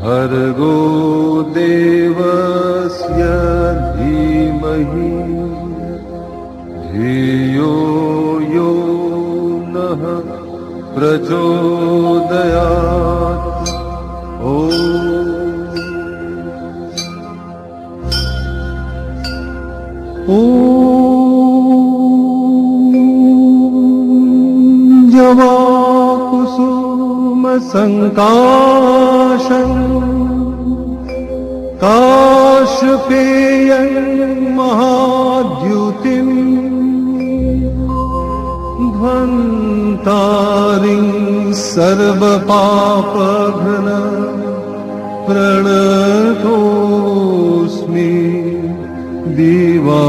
भर्गो देवस्य धीमहि धियो यो नः प्रचोदयात्। ॐ जवाकुसुमसङ्काशं काशपेयं महाद्युतिं ध्वन्तारिं सर्वपापघ्न प्रणतोऽस्मि दिवाकरम्।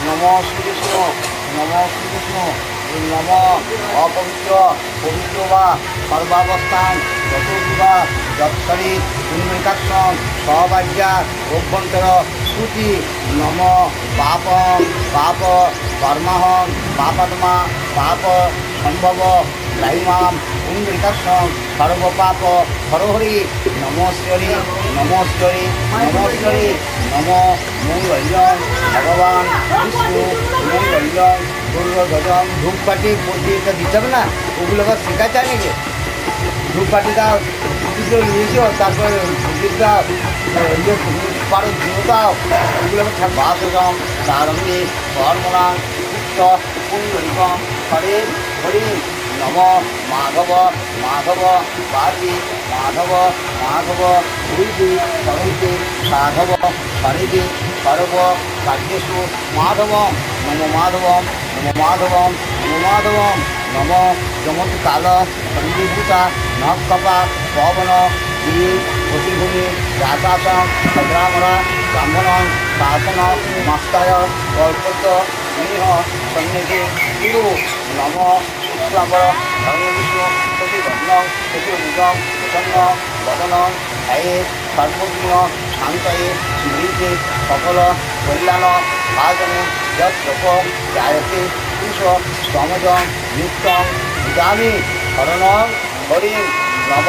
নমঃ শ্রীকৃষ্ণ, নমঃ শ্রীকৃষ্ণ, নম অপবিত্র পবিত্র বা সর্বাবস্থান যতোবা যৎসরি পুণ্যকাক্ষণ সহবাজ্যা অভ্যন্তর শ্রুতি নম পাপ পাপ কর্মাহং পাপাত্মা পাপ সম্ভব রাইমাম পুণ্যকাক্ষণ সর্বপাপ হরহরি নমস্বরী নমস্বরী নমস্বরী নম মঙ্গলম ভগবান বিষ্ণু মঙ্গলম দুর্গজম ধূপকাঠি প্রতিটা দিতে হবে না, ওগুলোকে শেখাচ্ছে নাকি ধূপকাঠিটা পুজো নিয়েছো, তারপরে পুজোটা পারো দিও দাও, ওগুলোকে বাসগম তারম্যে কর্মরাং পুণ্যরিগম হরে হরি নম মাধব মাধব পার্বী মাধব মাধব হরিদি হরিদি সাধব হরিদি সর্ব কার্যেষু মাধব নম মাধবম নম মাধবম নম মাধবম নম যমতি কাল সঞ্জীভূতা নকপা পবন গিরি প্রতিভূমি রাতাসম ভদ্রামরা ব্রাহ্মণ শাসন মস্তায় কল্পত সিংহ সন্ন্যাসী গুরু নম শুক্লাম্বর নমো বিষ্ণু শশীবর্ণং শশীভূষং প্রসন্নং বদনং ধ্যায়ে সর্বজ্ঞ শান্তয়ে স্মৃতে সকল কল্যাণ সাধনে যৎ জায়তে পুষ সমজং নিত্যং ভূতামি শরণং হরিং নম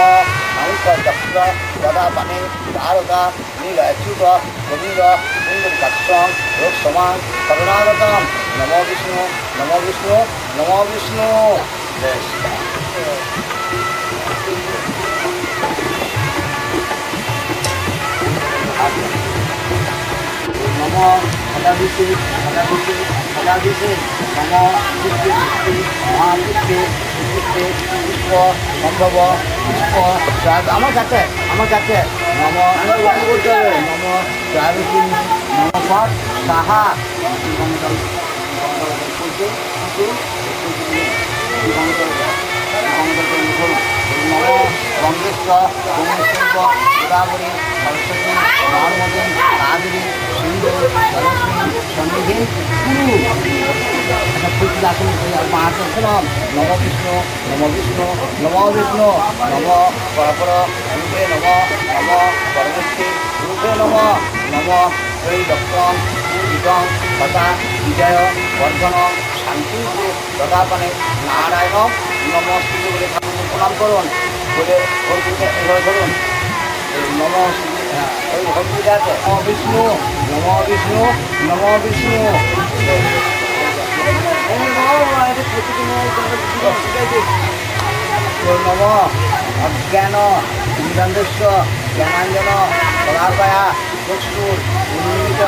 নমস্কার চক্র গদা পানে তারকা নীল অচ্যুত গোবিন্দ সুন্দর কাশ্যং রোগ সমান শরণাগতম নমো বিষ্ণু নমো বিষ্ণু নমো বিষ্ণু বেশ নম সদাভিষে সদাভিষে সদাভিষে নম পুষ্পে পুষ্পে মহাপুষ্পে পুষ্পে পুষ্প সম্ভব পুষ্প আমার কাছে নম করতে হবে নম জয়াবিষ্ণু নম পট সাহা নম গঙ্গেশ্বর গঙ্গেশ্বর গোদাবরী সরস্বতী নর্মদে কাবেরী সিন্ধু জলশ্রী সন্নিধি কুরু সবকিছু আসুন মহাচন্দ্রম নম বিষ্ণু নম বিষ্ণু নম বিষ্ণু নম পরপর রূপে নম নম পরমেশ্বরী রূপে নম নম শ্রী দক্ষং বিজং তথা বিজয় বর্ধন শান্তি তথাপনে নারায়ণ নমস্তে বলে ঠাকুরকে প্রণাম করুন বলে ধরুন নম ওই ভক্তি আছে নম বিষ্ণু নম বিষ্ণু নম বিষ্ণু নম অজ্ঞান নিরঞ্জস্ব জ্ঞানাঞ্জন কলাপায়া চক্ষুর উন্মিলিত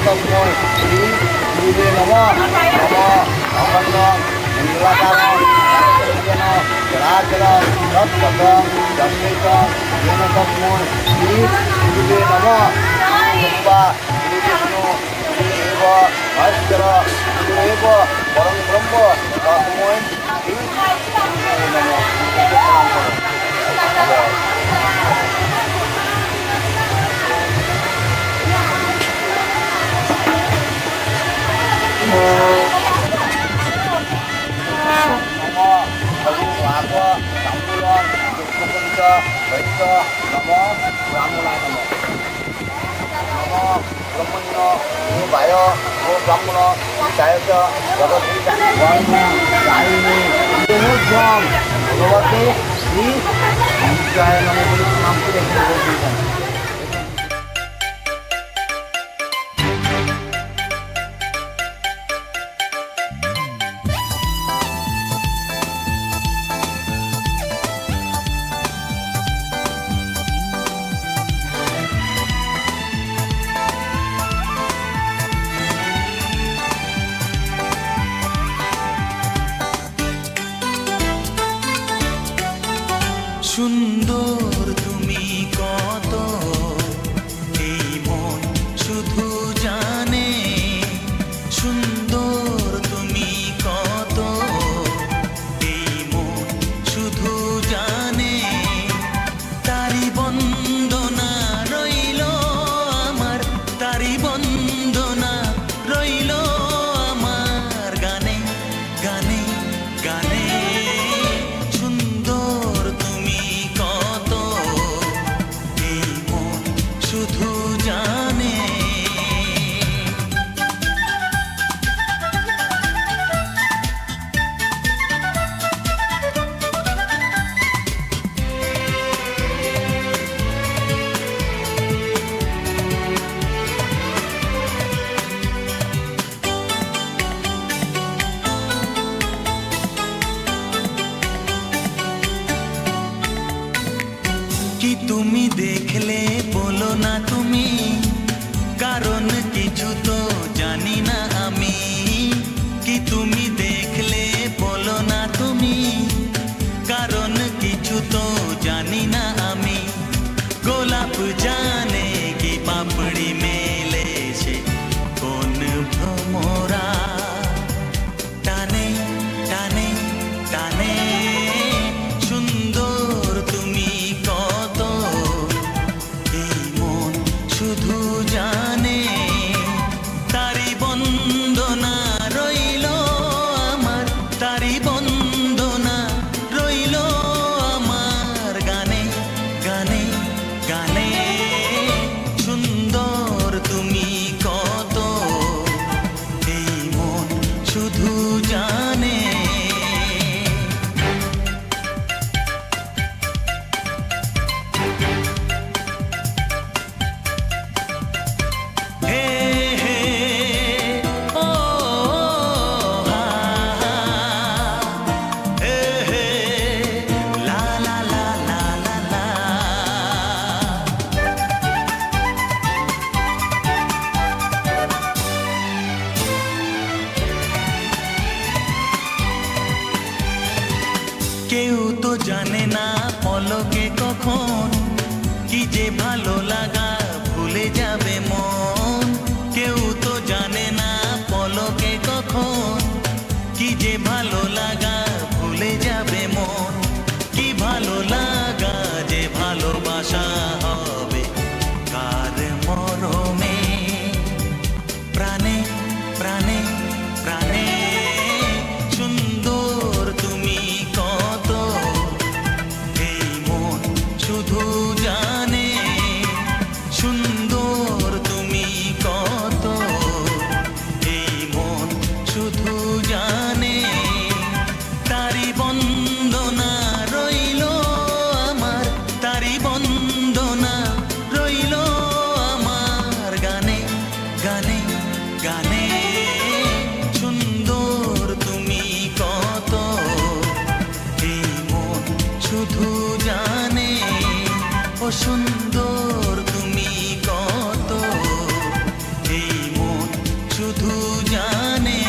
তস্মৈ শ্রী গুরুবে নম নম অখণ্ড মঙ্গলাকারং যেন চলাচল তৎপথং দর্শিতং যেন তস্মৈ শ্রী গুরুবে নম গুরুবা শ্রী বিষ্ণু শ্রী এব মহেশ্বর গুরু এব পরম ব্রহ্ম তস্মৈ শ্রী গুরুবে নম প্রণাম করুন বৈদ্য নম ব্রাহ্মণায় নম নম ব্রহ্মণ্য ও বায় ও ব্রাহ্মণ চায়চ জগৎ ভগবতে শ্রী জয় নম বলে নাম করে সুন্দর তুমি কত কেউ তো জানে না পলকে কখন কি যে ভালো লাগা ভুলে যাবে মন। কেউ তো জানে না পলকে কখন কি যে ভালো লাগা ভুলে যাবে মন। কি ভালো লাগা যে ভালোবাসা হবে কার মরমে, প্রাণে প্রাণে প্রাণে সুন্দর তুমি কত, এই মন শুধু জানে সুন্দর তুমি কত, এই মন শুধু জানে। তারি বন্দনা রইল আমার, তারি বন্দনা রইল আমার গানে গানে গানে সুন্দর তুমি কত, এই মন শুধু জানে ও সুন্দর তুমি কত, এই মন শুধু জানে।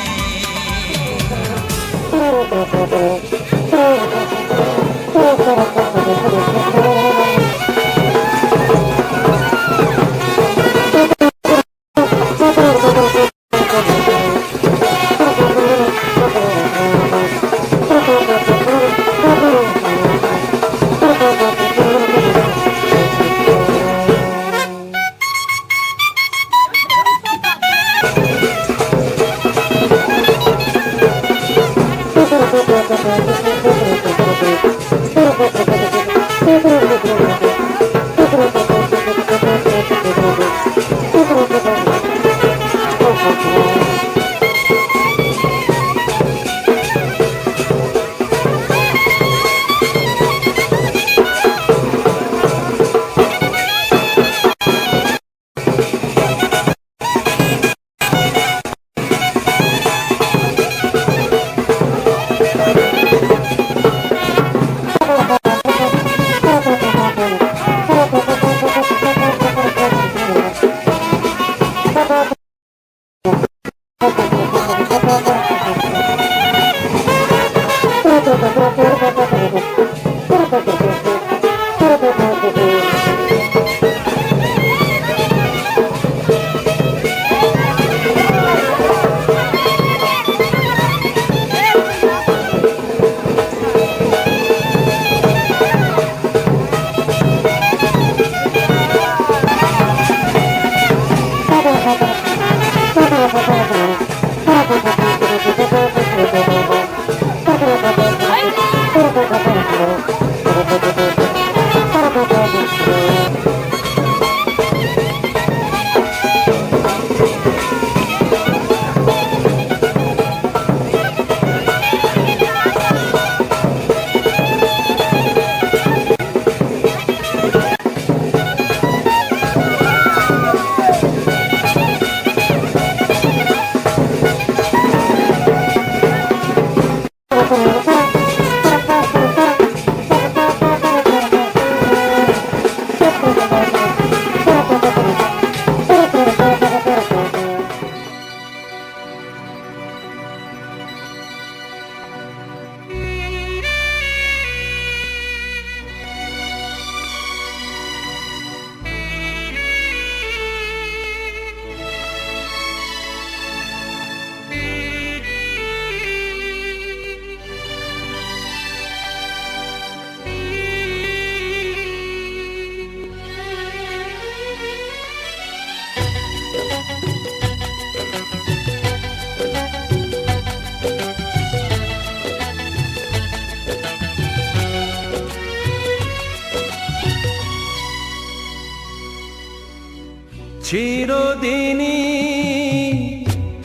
চিরদিনই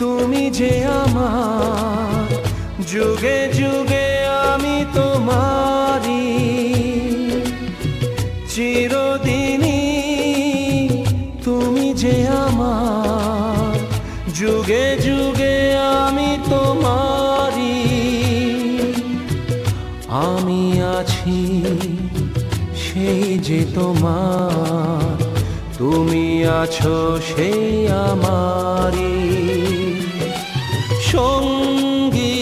তুমি যে আমার, যুগে যুগে আমি তোমারি। চিরদিনই তুমি যে আমার, যুগে যুগে আমি তোমারি। আমি আছি সেই যে তোমার, তুমি আছো সেই আমারি সঙ্গী।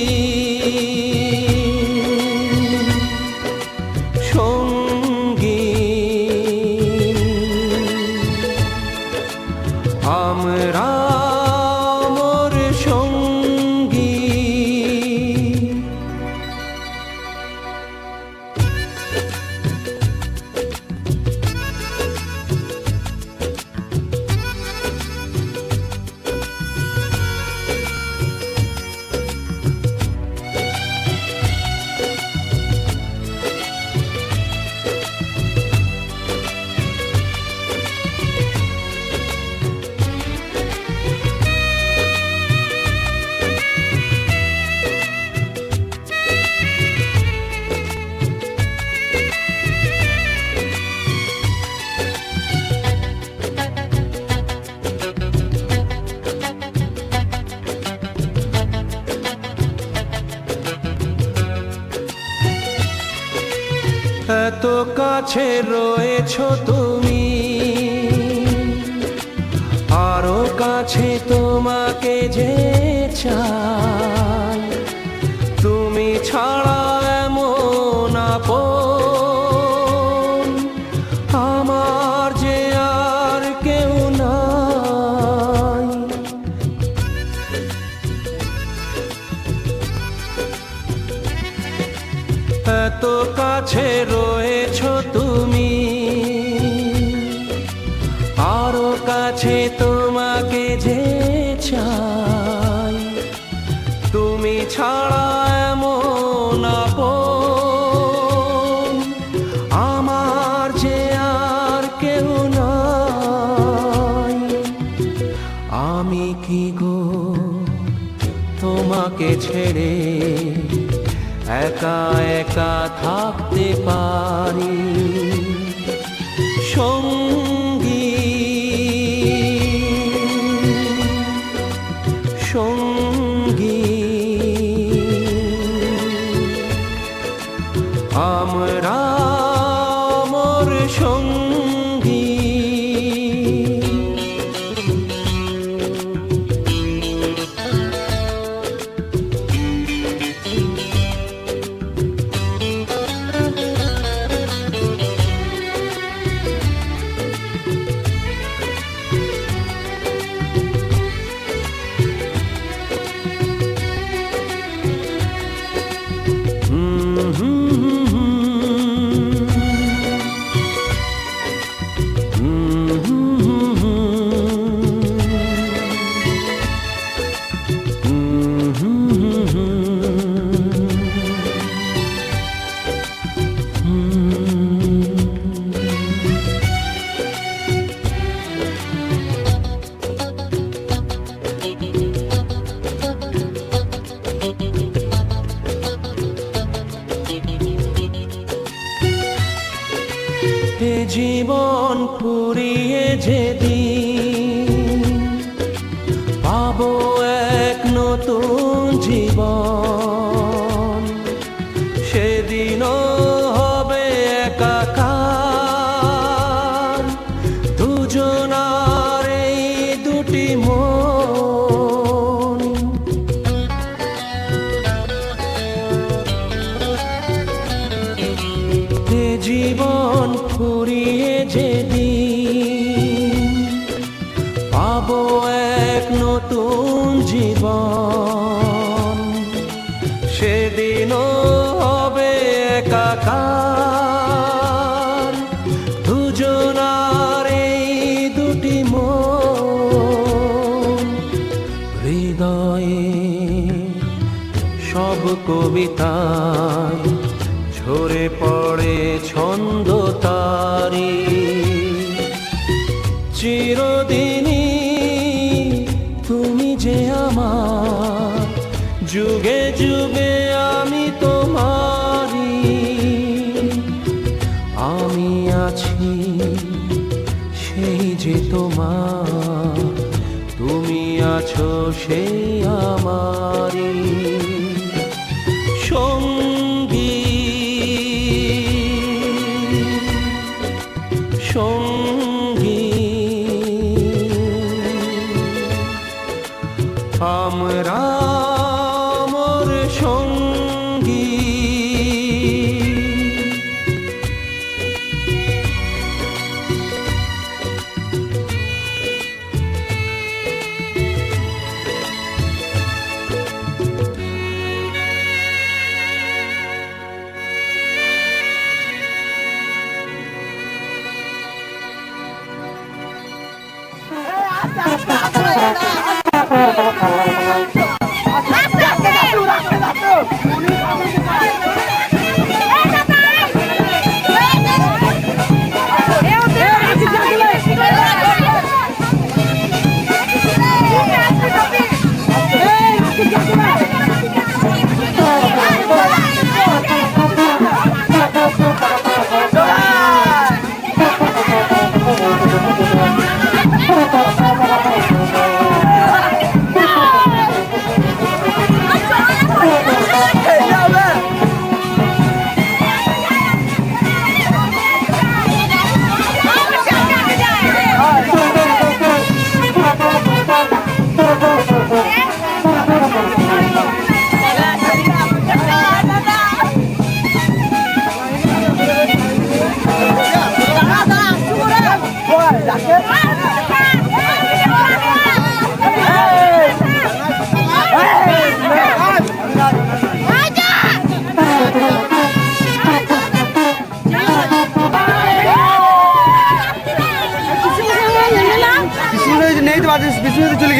এত কাছে রয়েছো তুমি, আরো কাছে তোমাকে যে চাই, তুমি ছাড়া এমন আপন আমার যে আর কেউ নাই। এত কাছে রয়েছো তুমি, আরো কাছে তোমাকে যে চাই, তুমি ছাড়া এমন আপন আমার যে আর কেউ নাই। আমি কি গো তোমাকে ছেড়ে একা একা থাকতে পারি, সঙ্গী সঙ্গী আমরা মোর সঙ্গী। এ জীবন ফুরিয়ে যেদিন পাবো এক নতুন জীবন, সেদিনও হবে একাকার দুজনার এই দুটি মন। এ জীবন ফুরিয়ে যেদিন পাবো এক নতুন জীবন, সেদিনও হবে একাকার দুজনার এই দুটি মন। হৃদয়ে সব কবিতায় ঝরে পড়ে ছন্দ তারি, চিরদিনই তুমি যে আমার, যুগে যুগে আমি তোমারি। আমি আছি সেই যে তোমার, তুমি আছো সেই আমারি সঙ্গী সঙ্গী। আমরা মোর সঙ্গী।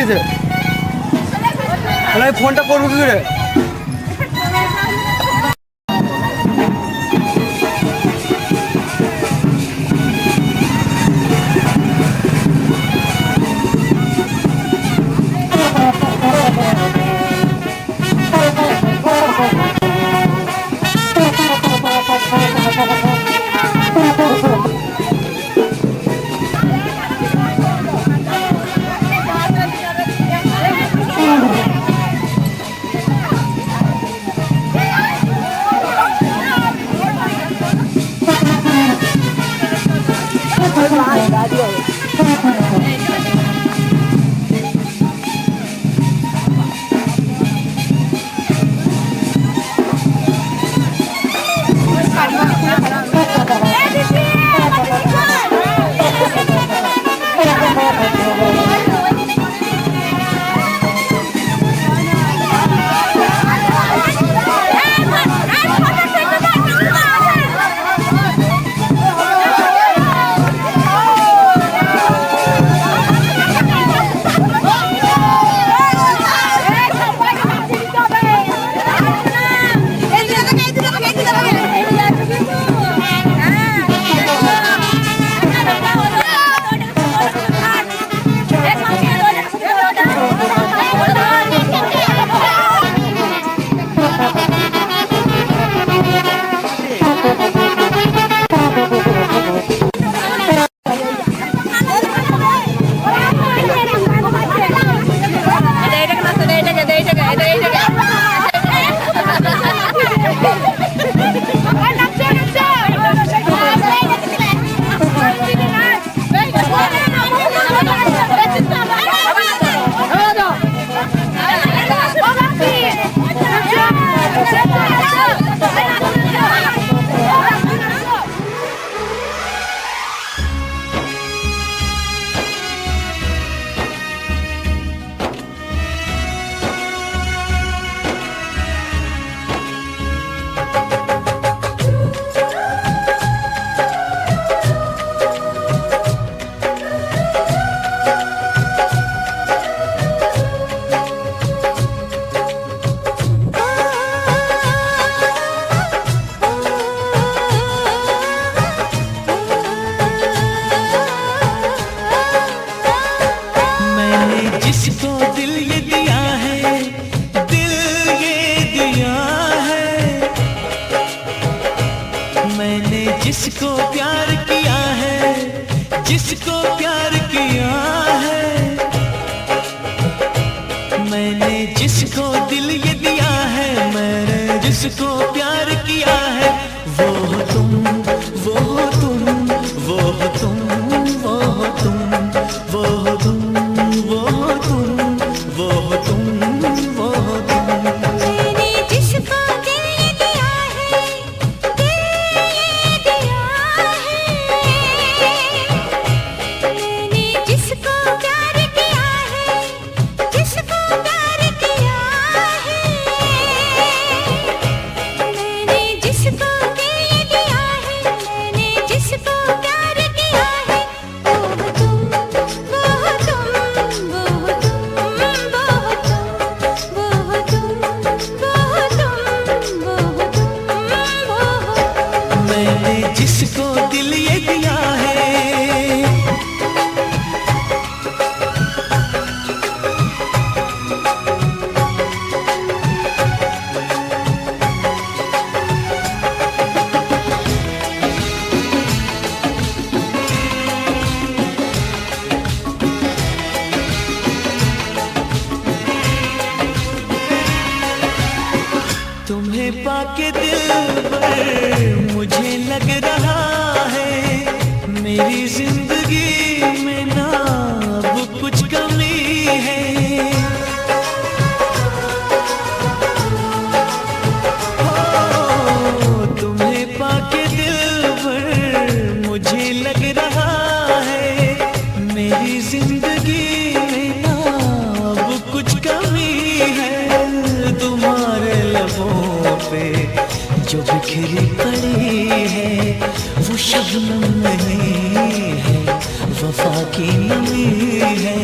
দিয়েছে, তাহলে আমি ফোনটা করবো কি করে? जिसको दिल ये दिया है, दिल ये दिया है, मैंने जिसको प्यार किया है, जिसको प्यार किया है, मैंने जिसको दिल ये दिया है, मैंने जिसको प्यार किया है, वो हो तुम, वो हो तुम, वो हो तुम, वो हो तुम, वो हो तुम, वो हो तुम, वो हो तुम, वो हो तुम। मैंने जिसको दिल ये दिया है, दिल ये दिया है, मैंने जिसको प्यार किया है, जिसको प्यार किया है, मैंने जिसको दिल ये दिया है, मैंने जिसको प्यार किया है, वो हो तुम, वो हो तुम, वो हो तुम, वो हो तुम, वो हो तुम, वो हो तुम, वो हो तुम, वो हो। मैंने जिसको दिल ये दिया है, तुम्हें पाके दिल पर मुझे लग रहा है, मेरी जिंदगी में ना अब कुछ कमी है। हो तुम्हें पाके दिल पर मुझे लग रहा है, मेरी जिंदगी में ना अब कुछ कमी है। तुम्हारे लबों पे जो बिखरी पड़ी है, वो शबनम नहीं है, वफा की नमी है।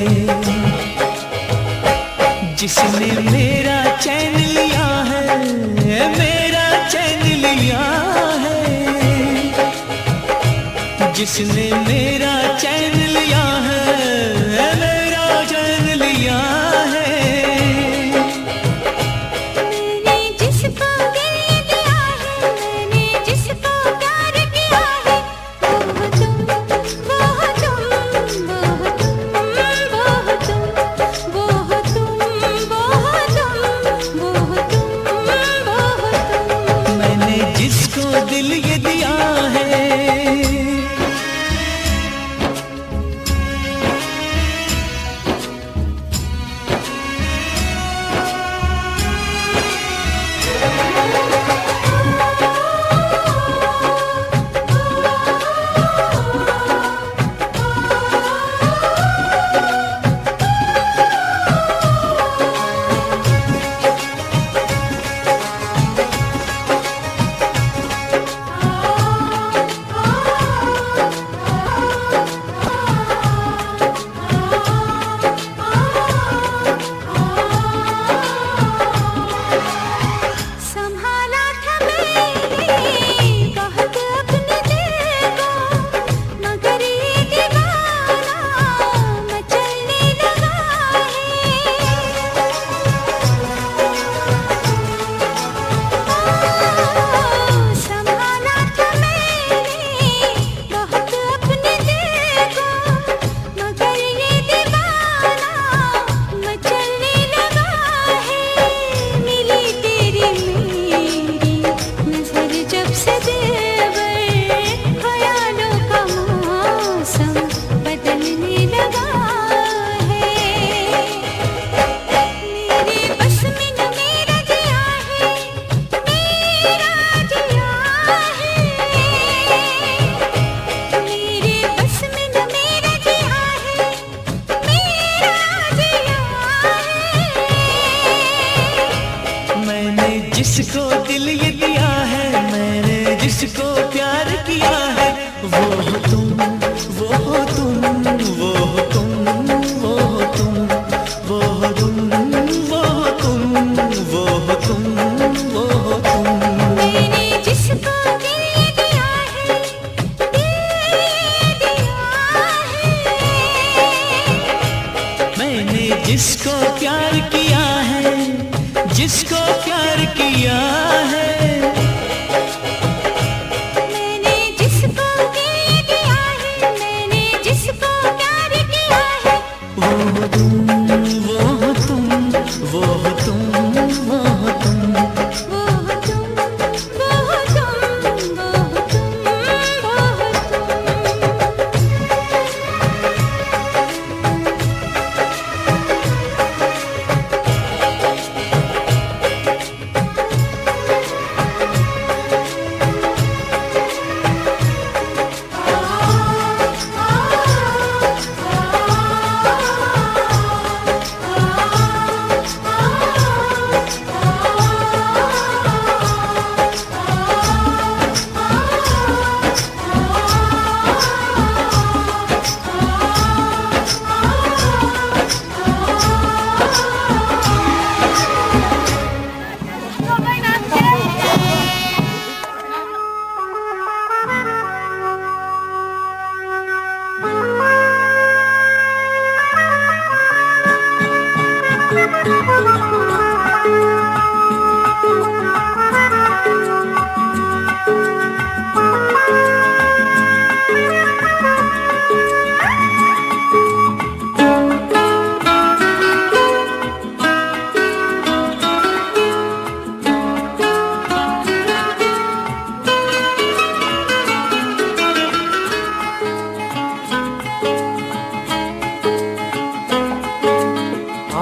जिसने मेरा चैन लिया है, मेरा चैन लिया है, जिसने मेरा चैन लिया है, मेरा चैन लिया है। मैंने जिसको दिल दिया है, मैंने जिसको प्यार किया है, वो तुम, वो तुम, वो तुम, वो तुम, वो तुम, वो तुम, वो तुम। मैंने जिसको दिल ये दिया है, संभाला था मैंने बहुत अपने दिल को, मगर ये दीवाना मचलने लगा है। संभाला था मैंने बहुत अपने दिल को, मगर ये दीवाना मचलने लगा है। मिली तेरी मेरी नजर जब से दिलबर, ख्यालों का मौसम बदलने लगा है। मेरे बस में न मेरा जिया है, मेरा जिया है। मेरे बस में न मेरा जिया है, मेरा जिया है। मैंने जिसको दिल ये दिया है, मैंने जिसको प्यार किया है, वो तुम, वो तुम, वो तुम, वो तुम, वो तुम, वो तुम, वो तुम, वो तुम। मैंने जिसको दिल दिया है, दिल दिया है। मैंने जिसको प्यार किया है, जिसको प्यार किया है, मैंने जिसको दिल दिया है, मैंने जिसको प्यार किया है। वो तुम, वो तुम, वो तुम, वो तुम। वो तुम, वो तुम, वो तुम, वो तुम।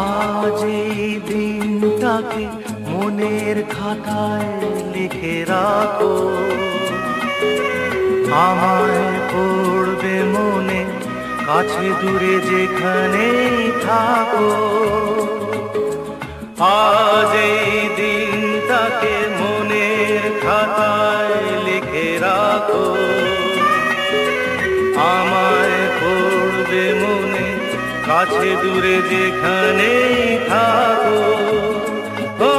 আজ এই দিনটাকে মনের খাতায় লিখে রাখো, আমায় পড়বে মনে, কাছে দূরে যেখানেই থাকো। আজ এই দিনটাকে মনের খাতায় লিখে রাখো, আমায় পড়বে মনে, কাছে দূরে যেখানেই থাকো। ও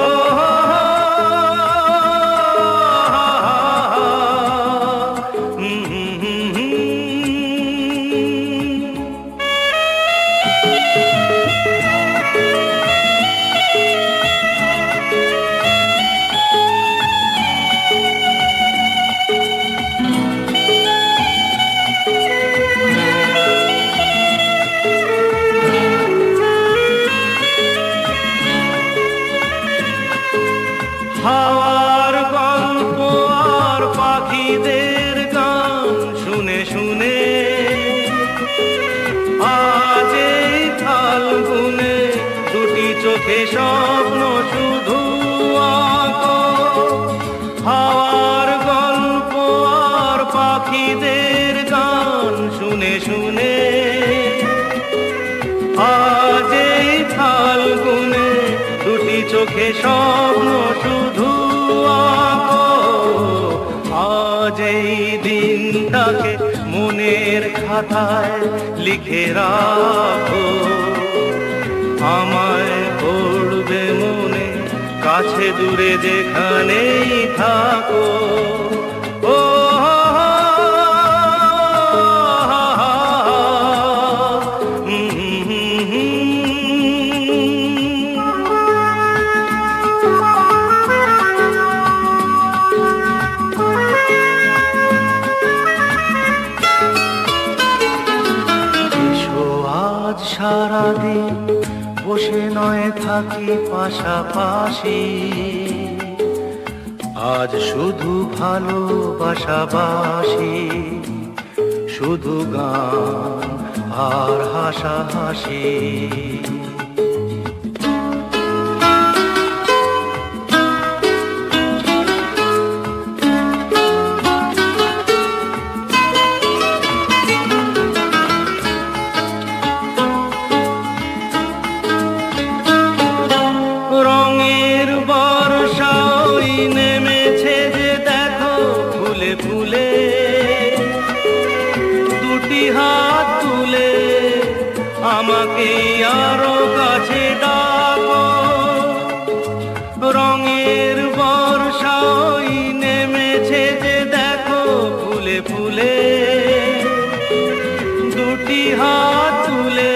হাওয়ার গল্প আর পাখিদের গান শুনে শুনে আজ এই ফাল্গুনে দুটি চোখে স্বপ্ন শুধু আঁকো। হাওয়ার গল্প আর পাখিদের গান শুনে শুনে আজ এই ফাল্গুনে দুটি চোখে স্বপ্ন শুধু আঁকো। আজ এই দিনটাকে মনের খাতায় লিখে রাখো। আমায় পড়বে মনে কাছে দূরে যেখানেই থাকো। ও সারাদিন বসে নয় থাকি পাশাপাশি, আজ শুধু ভালোবাসাবাসি, শুধু গান আর হাসাহাসি। রঙের বর্ষা ওই নেমেছে যে দেখো ফুলে ফুলে, দুটি হাত তুলে আমাকে আরো কাছে ডাকো। রঙের বর্ষা ওই নেমেছে যে দেখো ফুলে ফুলে, দুটি হাত তুলে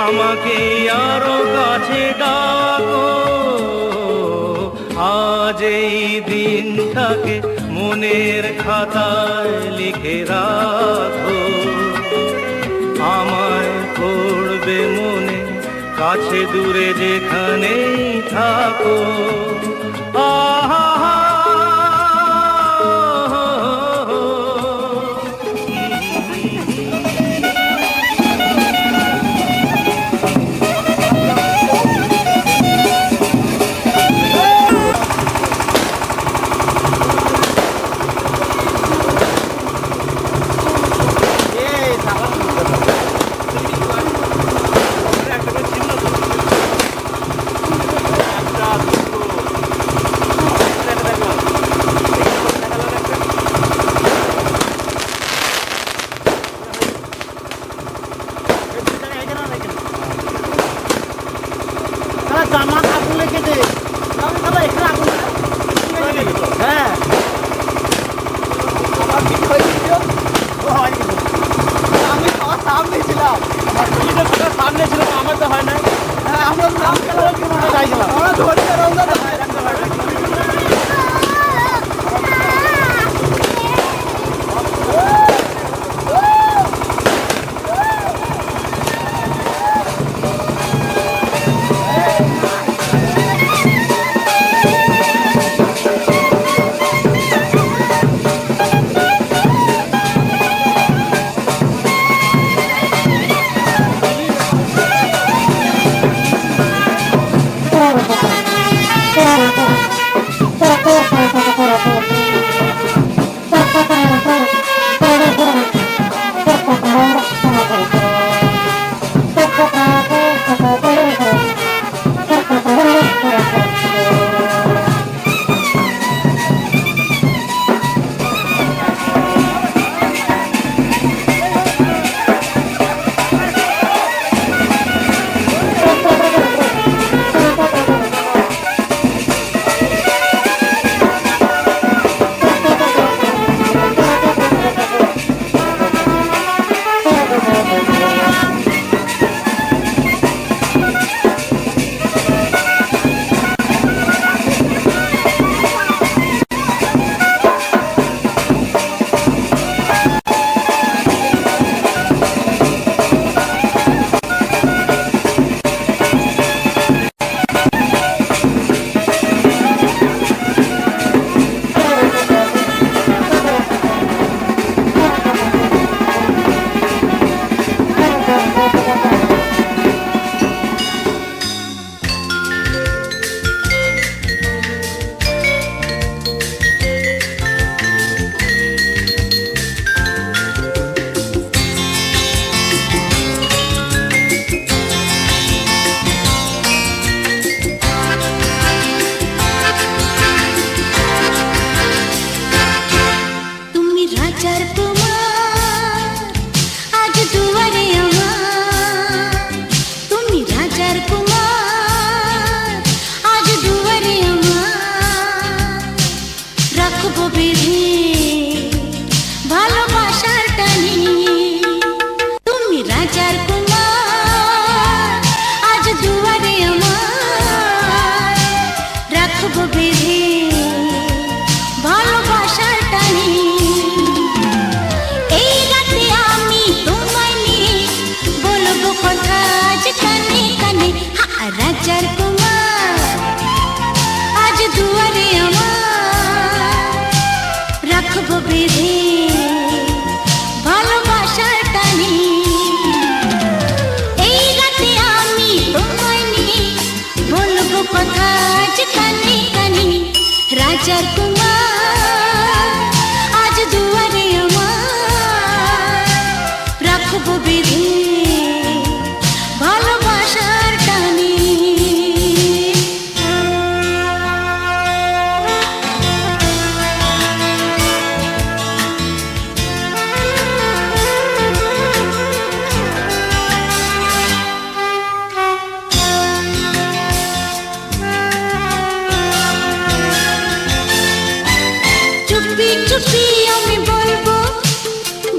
আমাকে আরো কাছে ডাকো। আজ এই দিনটাকে মনের খাতায় লিখে রাখো। আমায় পড়বে মনে কাছে দূরে যেখানেই থাকো। আহা বেঁধে ভালোবাসার টানে তুমি রাজার কুমার আজ দুয়ারে আমার রাখবো বেঁধে ভালোবাসার টানে এই রাতে আমি তোমায় নিয়ে বলবো কথা আজ কানে কানে রাজার কুমার আজ দুয়ারে আমার রাখবো বেঁধে ভালোবাসার টানে এই রাতে আমি তোমায় নিয়ে বলবো কথা আজ কানে কানে রাজার কুমার আজ দুয়ারে আমার রাখবো বেঁধে ভালোবাসার টানে চুপি চুপি আমি বলবো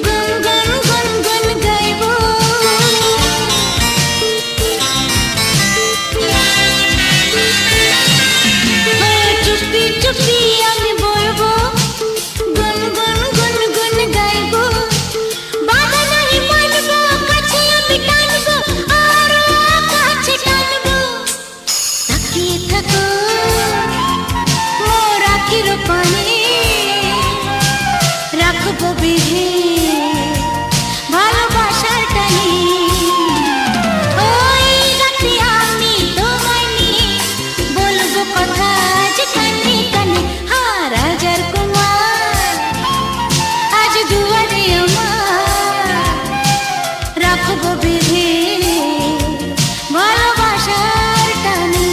গান গান গান গান গাইবো চুপি চুপি আমি বলবো গান গান গান গান গাইবো বাধা নাই মানবো কাছে আমি টানবো আরো কাছে টানবো তাকিয়ে থাকো মোর আখির পানে রাখবো বেঁধে ভালোবাসার টানে ওই রাতে আমি তোমায় নিয়ে বলবো কথা আজ কানে কানে রাজার কুমার আজ দুয়ারে আমার রাখবো বেঁধে ভালোবাসার টানে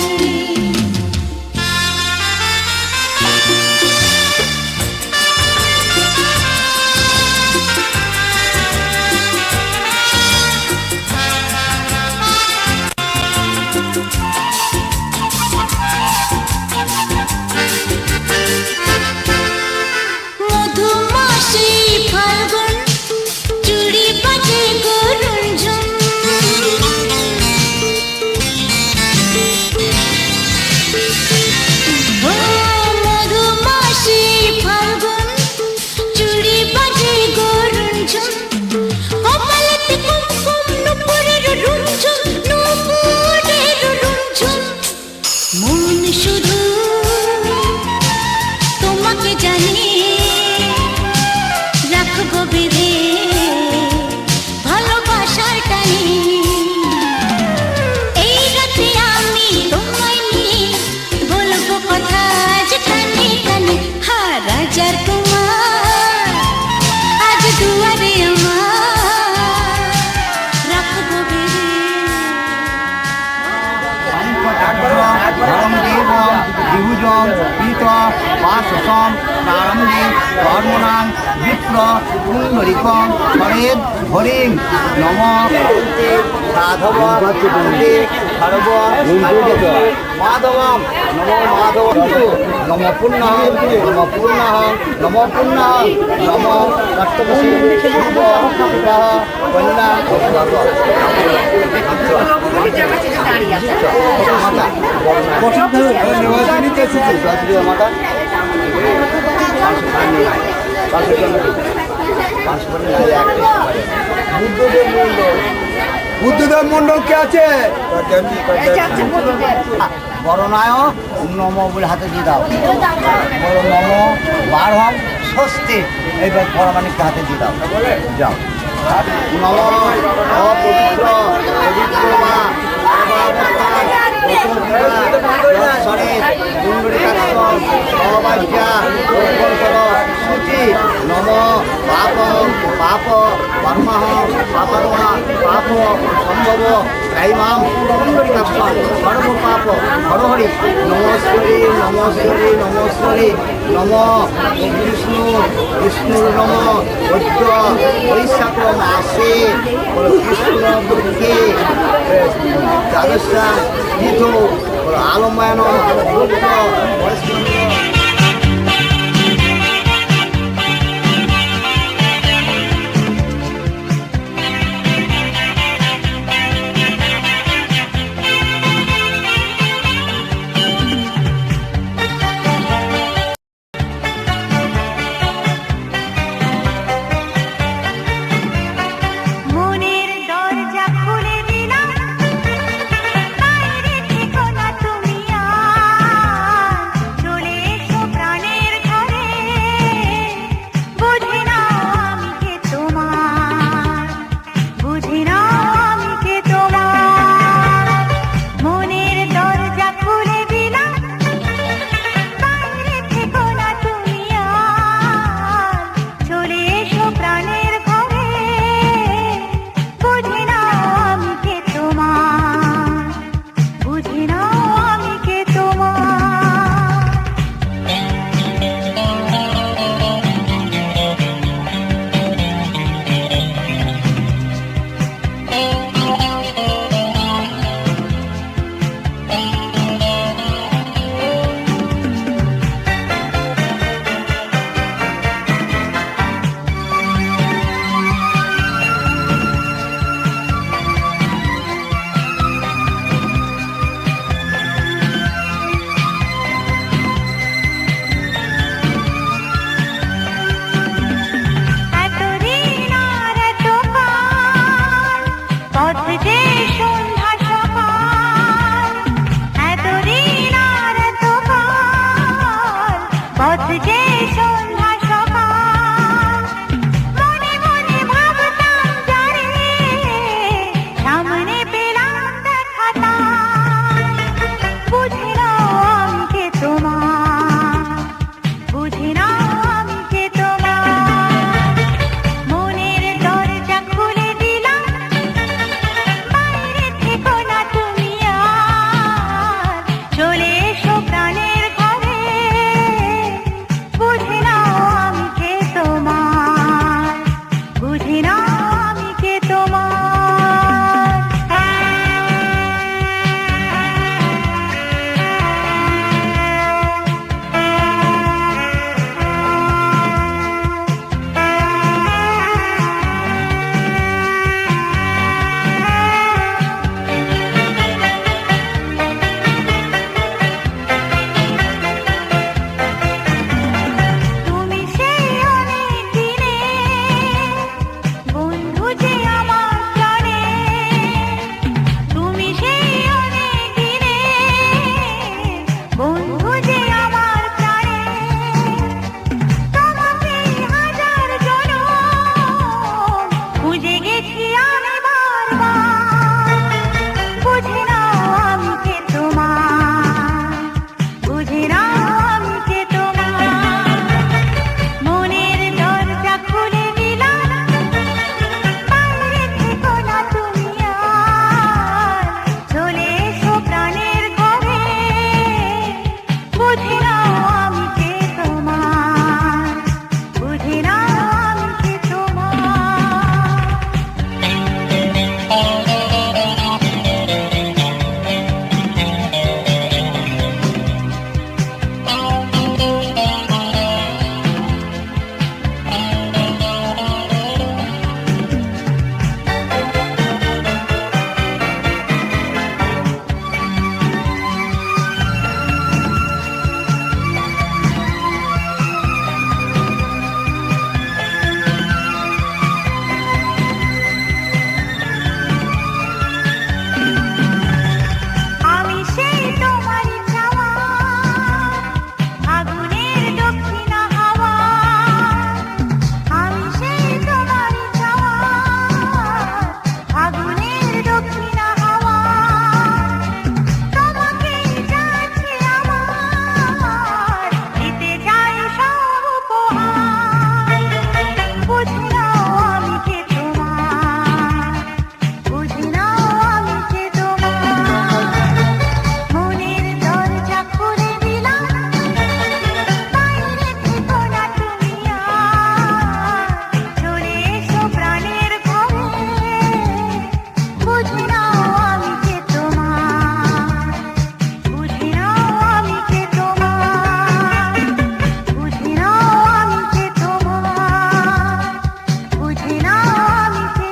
মধুমাসি ফাল্গুন চুড়ি বাজে গরুঞ্ঝুন মধুমাসি ফাল্গুন চুড়ি বাজে গরুঞ্ঝুন কপালেতে কুমকুম নুপুরের রুঞ্ঝুন নুপুরের রুঞ্ঝুন মন শুধু তোমাকে জানি রাখবো বেঁধে ভালোবাসার টানে এই রাতে আমি তোমায় নিয়ে বলবো কথা আজ কানে কানে রাজার কুমার আজ দুয়ারে আমার রাখবো বেঁধে ধরমদেবম বিভুজম পীত পাশসম প্রারম্ভে ধর্মনাং বিপ্র পুণ্ডরিকম হরেদ হরিম নম রাধব সর্ব মাধবম নম মাধব নম পুণ্যহং নম পুণ্যহং নম পুণ্যহং নম রক্তবসী শিব কন্যা বুদ্ধদেব মন্ডল কে আছে বরনায়ক নম বলে হাতে দিয়ে দাও বড় নম বার হম স্বস্তি এইবার পরমাণিককে হাতে দিয়ে দাও যাও নম অপবিত্র পবিত্র মা নম পাপ পাপ কর্মহ পাপর্মা পাপ সম্ভব ত্রাইমাম সর্ব পাপ হরহরি নমস্বরী নমস্বরী নমস্বরী নম বিষ্ণু বিষ্ণুর নম বৈদ্য বৈশাখ মাসে কৃষ্ণ বুদ্ধে দ্বাদশা তীর্থ আলম্বায়ন যে সন্ধ্যা সকাল মনে মনে ভাবতাম জানি সামনে পেলাম দেখা তার বুঝি না আমি কে তোমার বুঝি না আমি কে তোমার মনের দরজা খুলে দিলাম বাইরে থেকো না তুমি আর চলে এসো প্রাণের ঘরে বুঝি না আমি কে তোমার বুঝি না আমি কে তোমার তুমি সেই অনেক দিনে বন্ধু যে আমার প্রাণে তুমি সেই অনেক দিনে বন্ধু যে আমার প্রাণে তোমাকে হাজার জনম খুঁজে গেছি আমি বারবার বুঝি না আমি কে তোমার বুঝি না আমি কে তোমার মনের দরজা খুলে দিলাম বাইরে থেকো না তুমি আর চলে এসো প্রাণের ঘরে বুঝি না আমি কে তোমার বুঝি না আমি কে তোমার আমি সেই তোমারই চাওয়া আগুনের দক্ষিণা হাওয়া আমি সেই তোমারই চাওয়া আগুনের দক্ষিণা হাওয়া তোমাকে যাচ্ছে আমার দিতে চাই সব উপহার বুঝি না আমি কে তোমার বুঝি না আমি কে তোমার মনের দরজা খুলে দিলাম বাইরে থেকো না তুমি আর চলে এসো প্রাণের ঘরে বুঝি না আমি কে তোমার বুঝি না আমি কে তোমার বুঝি না আমি কে তোমার বুঝি না আমি কে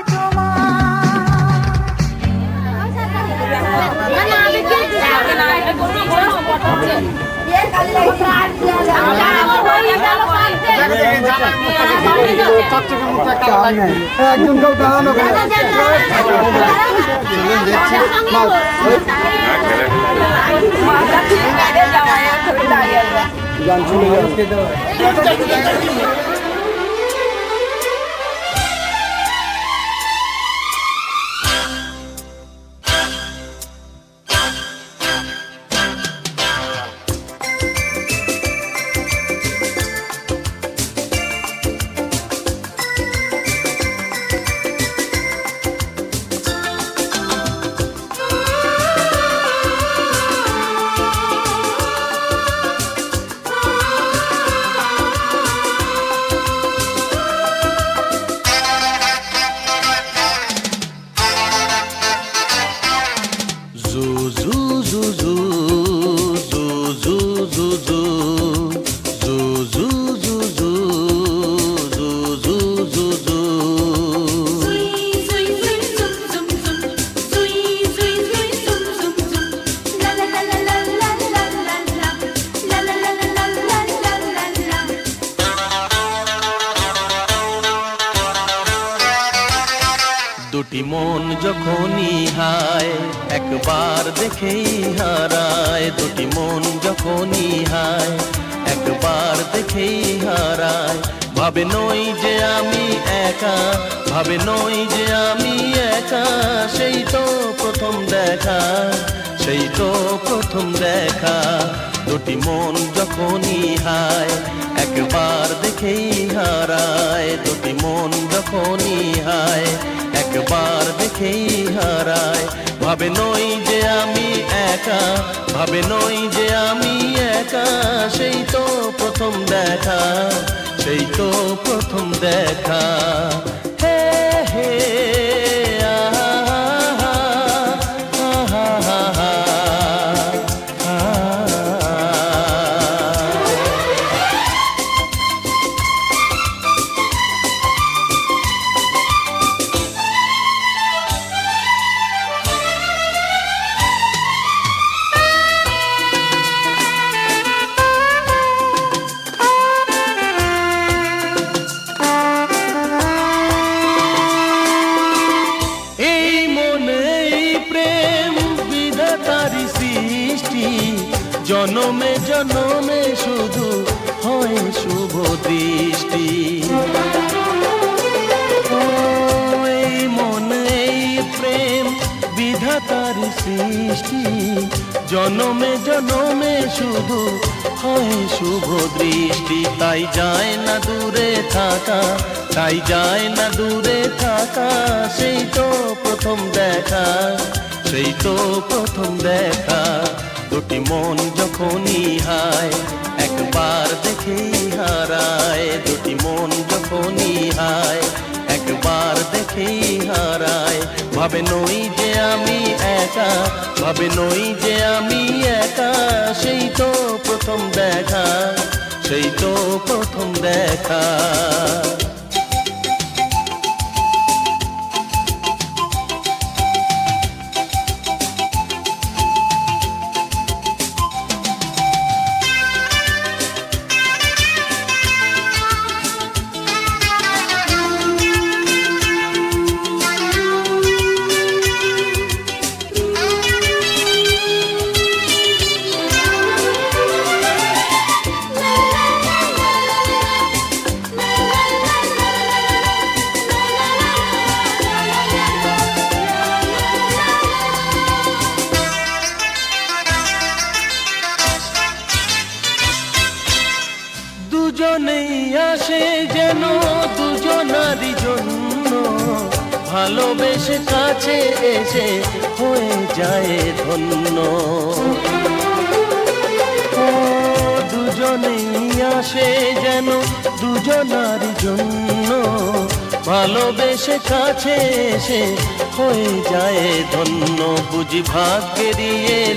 একদম কেউ দাঁড়ানো দুটি মন যখনই হায় একবার দেখেই হারায়, দুটি মন যখনই হায় একবার দেখেই হারায়। ভাবে নই যে আমি একা, ভাবে নই যে আমি একা, সেই তো প্রথম দেখা, সেই তো প্রথম দেখা। দুটি মন যখনই হায় একবার দেখেই হারায়, দুটি মন যখনই হায় একবার দেখেই হারায়। ভাবে নই যে আমি একা, ভাবে নই যে আমি একা, সেই তো প্রথম দেখা, সেই তো প্রথম দেখা। হে হে আহা আহা আহা জনমে জনমে শুধু হয় শুভ দৃষ্টি। এই মনে এই প্রেম বিধাতার সৃষ্টি, জনমে জনমে শুধু হয় শুভ দৃষ্টি। তাই যায় না দূরে থাকা, তাই যায় না দূরে থাকা, সেই তো প্রথম দেখা, সেই তো প্রথম দেখা। দুটি মন যখনই হায় একবার দেখেই হারায়, দুটি মন যখনই হায় একবার দেখেই হারায়। ভাবে নই যে আমি একা, ভাবে নই যে আমি একা, সেই তো প্রথম দেখা, সেই তো প্রথম দেখা। দুজনেই আসে যেন দুজনারই জন্য, ভালোবেসে কাছে এসে হয়ে যায় ধন্য। ও দুজনেই আসে যেন দুজনারই জন্য, ভালোবেসে কাছে এসে হয়ে যায় ধন্য। বুঝি ভাগ্যেরই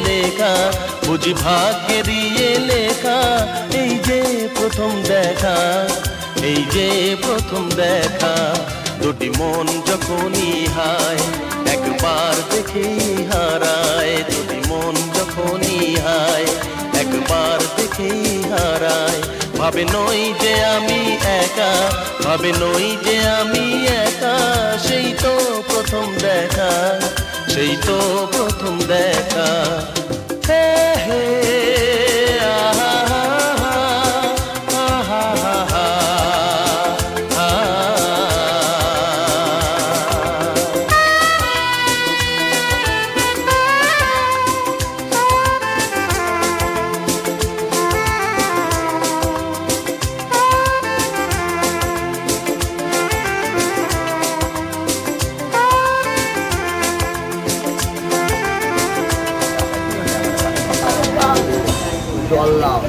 লেখা, বুঝি ভাগ্যেরই লেখা, এই যে প্রথম দেখা, এই যে প্রথম দেখা। দুটি মন যখনই হায় একবার দেখেই হারায়, দুটি মন যখনই হায় একবার দেখেই হারায়। ভাবে নই যে আমি একা, ভাবে নই যে আমি একা, সেই তো প্রথম দেখা, সেই তো প্রথম দেখা। হে হে আহা আহা আহা জল নাও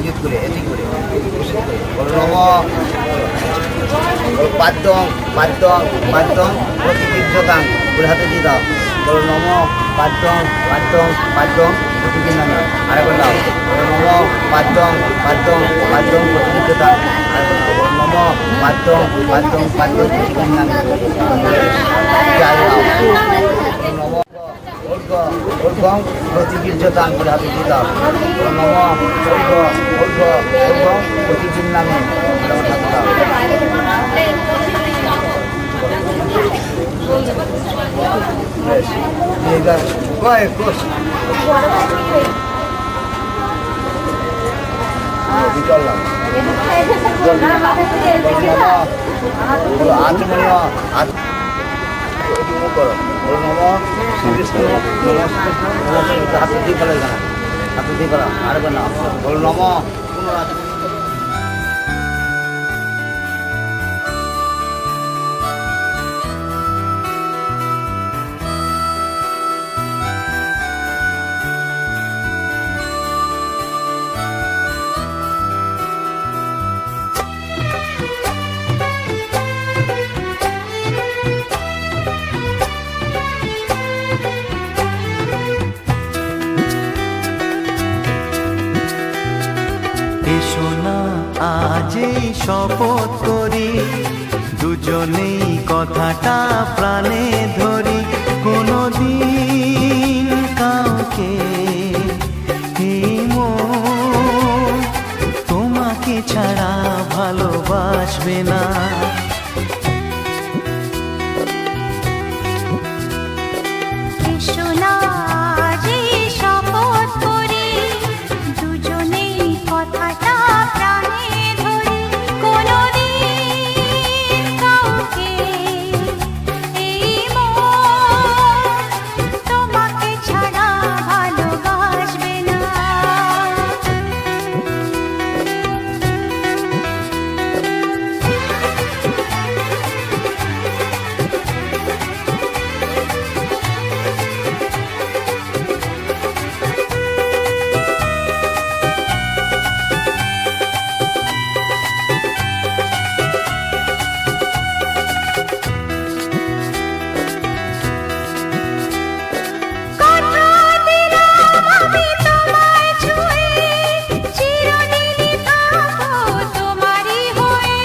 ইয়ে করে এদিক করে নম পাদ্যং পাদ্যং পাদ্যং প্রতিবীর্যতাং বলে হাতে দিয়ে দাও। বলো নম পাদ্যং পাদ্যং পাদ্যং প্রতিবীর নামে আরেকবার দাও। নম পাদ্যং পাদ্যং পাদ্যং প্রতিবীর্যতাং আরেকবার দাও। নম পাদ্যং পাদ্যং পাদ্যং প্রতিবীর নামে চাল দাও। নম ঊর্ধ্বং প্রতিবীর্যতাং বলে হাতে দিয়ে দাও। নম ঊর্ধ্বং প্রতিবীর নামে হাতে দাও। চললাম আচমনীয় করো হাতে দিয়ে ফেলে হাতে দিয়ে ফেলা আরেকবার না বল নম এসো না আজ এই শপথ করি দুজনেই কথাটা প্রাণে ধরি কোনোদিন কাউকে এই মন তোমাকে ছাড়া ভালোবাসবে না। এসো না আজ এই শপথ করি দুজনেই কথাটা প্রাণে ধরি কোনোদিন কাউকে এই মন তোমাকে ছাড়া ভালোবাসবে না। কথা দিলাম আমি তোমায় ছুঁয়ে চিরদিনই থাকবো তোমারই হয়ে।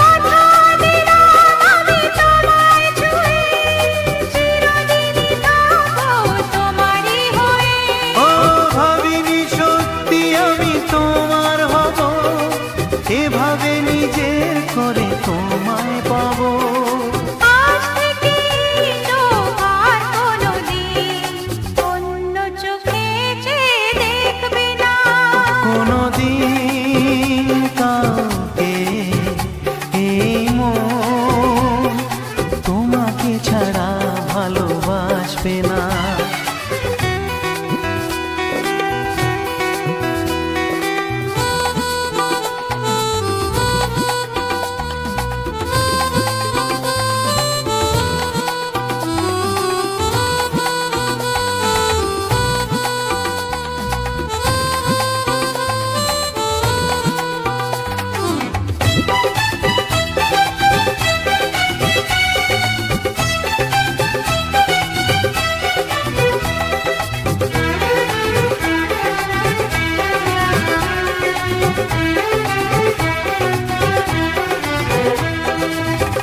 কথা দিলাম আমি তোমায় ছুঁয়ে চিরদিনই থাকবো তোমারই হয়ে। ও ভাবিনি সত্যি আমি তোমার হব এভাবে নিজের করে তোমায় পাবো। আজ থেকে তো আর কোনোদিন অন্য চোখে চেয়ে দেখবে না। কোনোদিন কাউকে এই মন তোমাকে ছাড়া ভালোবাসবে না।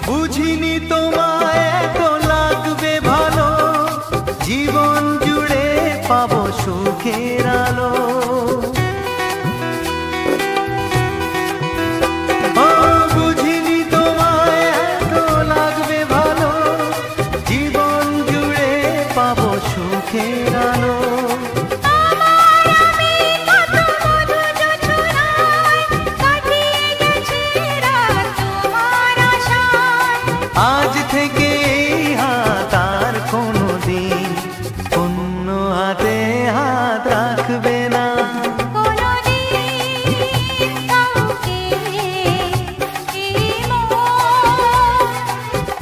বুঝিনি তোমায় এত লাগবে ভালো জীবন জুড়ে পাবো সুখের আলো। ও বুঝিনি তোমায় এত লাগবে ভালো জীবন জুড়ে পাবো সুখের আলো। আমি কত মধু যোছনায় কাটিয়ে গেছি রাত তোমার আশায়। আজ থেকে এই হাত আর কোনোদিন অন্য হাতে হাত রাখবে না। কোনোদিন কাউকে এই মন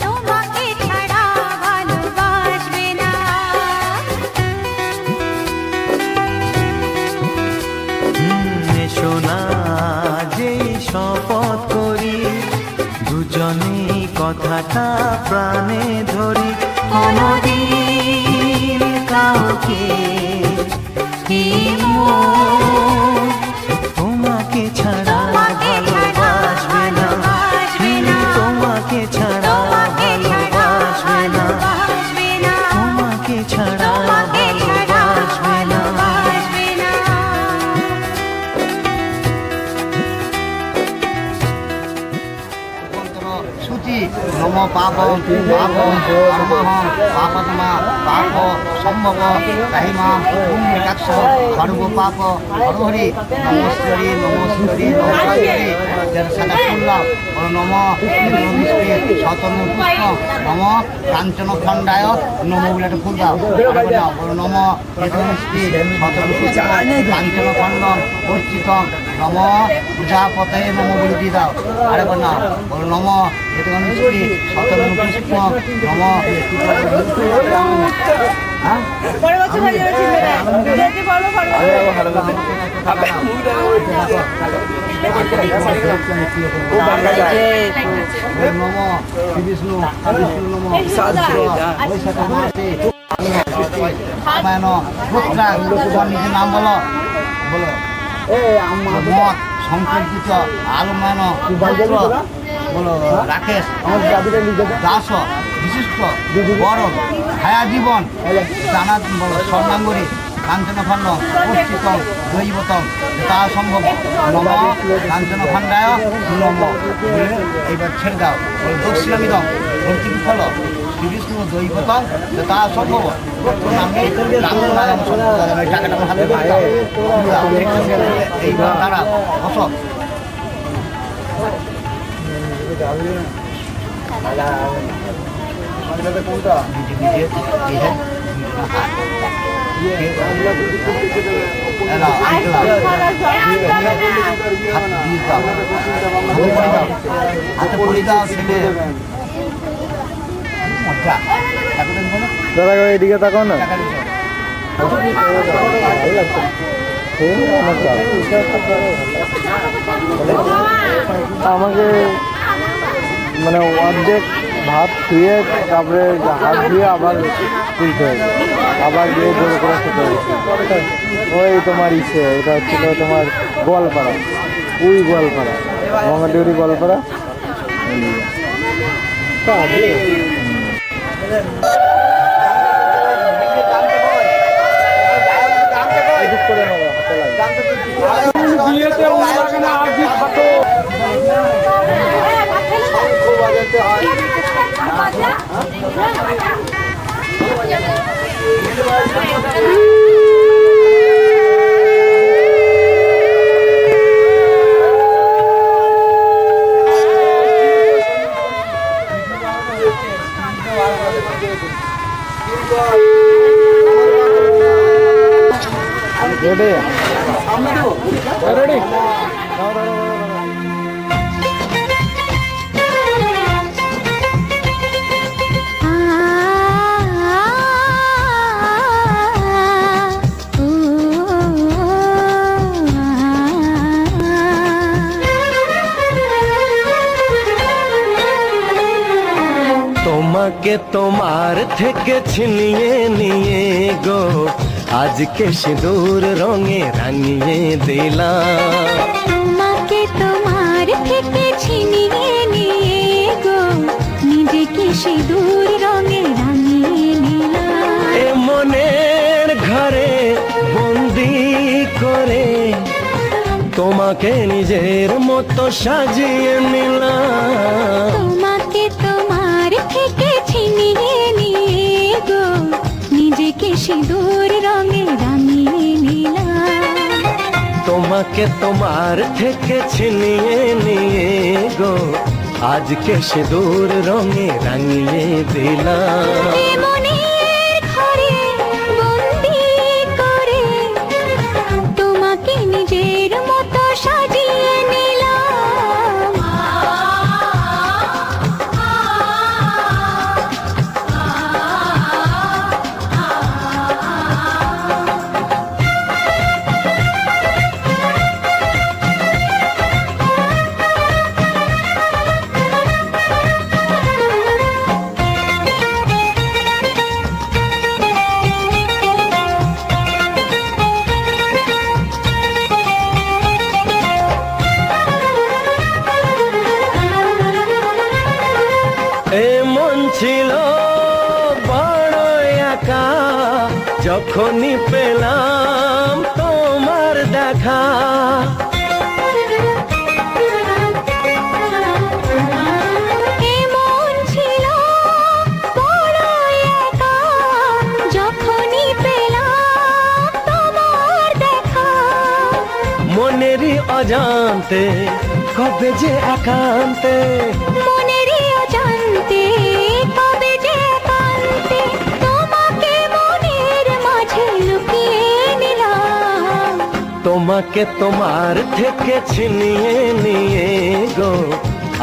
তোমাকে ছাড়া ভালোবাসবে না। এসো না যেই শপথ করি দুজনেই কথাটা প্রাণে ধরি কোনোদিন কাউকে এই মন তোমাকে ছাড়া ভালোবাসবে না। তোমাকে ছাড়া ভালোবাসবে না। তোমাকে ছাড়া ভালোবাসবে না। সুচি নম পাপ পাপ নমঃ পাপতমা পাপ সম্ভব তাহি মা পুণ্যকাক্ষ সর্ব পাপ হরহরি নমস্করি নমস্করি নমস্করি সাদা ফুল্ল বলো নম শতনু পুষ্প নম কাঞ্চন খণ্ডায় নম বলে একটা ফুল দাও বলো নম মিষ্টি শতনু পুষ্প কাঞ্চন খণ্ডন অর্চিত নম প্রজাপতে নম বলে দিয়ে দাও আরেকবার না বলো নম মিষ্টি শতনু পুষ্প নম পরের বছর হয়ে যাবে যেতে পারবো নম শ্রী বিষ্ণু বিষ্ণু নম রামায়ণ পুত্রা তোমার নিজের নাম বলো বলো মত সংকল্পিত আলমায়ন বলো রাকেশ দাস বিশিষ্ট বরণ ছায়া জীবন জানা বলো স্বর্ণাঙ্গরী কাঞ্চন খণ্ড পশ্চিতম দৈবতম তা সম্ভব নম কাঞ্চন খণ্ডায় নম এইবার ছেড়ে দাও দক্ষিণামিদম ভর্তি ফল শ্রীবিষ্ণু দৈবতম তা সম্ভব টাকাটা হাতে এইবার তারা অসব কোনটা দাদা এদিকে তাকাও না আমাকে মানে অর্ধেক ভাত ধুয়ে তারপরে হাত ধুয়ে আবার তুলতে হবে আবার গিয়ে জোরে করে খেতে হবে ওই তোমার ইচ্ছে এটা হচ্ছিল তোমার গোয়ালপাড়া ওই গোয়ালপাড়া মঙ্গলডিউরি গোয়ালপাড়া করে নেবো ready? তোমাকে তোমার থেকে ছিনিয়ে নিয়ে গো আজকে সিঁদুর রঙে রাঙিয়ে দিলাম তোমাকে তোমার থেকে ছিনিয়ে নিয়ে গো নিজেকে সিঁদুর রঙে রাঙিয়ে নিলাম এ মনের ঘরে বন্দি করে তোমাকে নিজের মতো সাজিয়ে নিলাম তোমাকে তোমার থেকে ছিনিয়ে নিয়ে গো নিজেকে সিঁদুর রঙে রাঙিয়ে নিলাম তোমাকে তোমার থেকে ছিনিয়ে নিয়ে গো আজকে সিঁদুর রঙে রাঙিয়ে দিলাম এ মনের ঘরে বন্দি করে তোমাকে নিজের মতো সাজিয়ে নিলাম ছিল বড় একা যখনই পেলাম তোমার দেখা এমন ছিল বড় একা যখনই মনেরই অজান্তে কবে যে একান্তে মনেরই অজান্তে কবে যে একান্তে তোমাকে মনের মাঝে লুকিয়ে নিলাম। তোমাকে তোমার থেকে ছিনিয়ে নিয়ে গো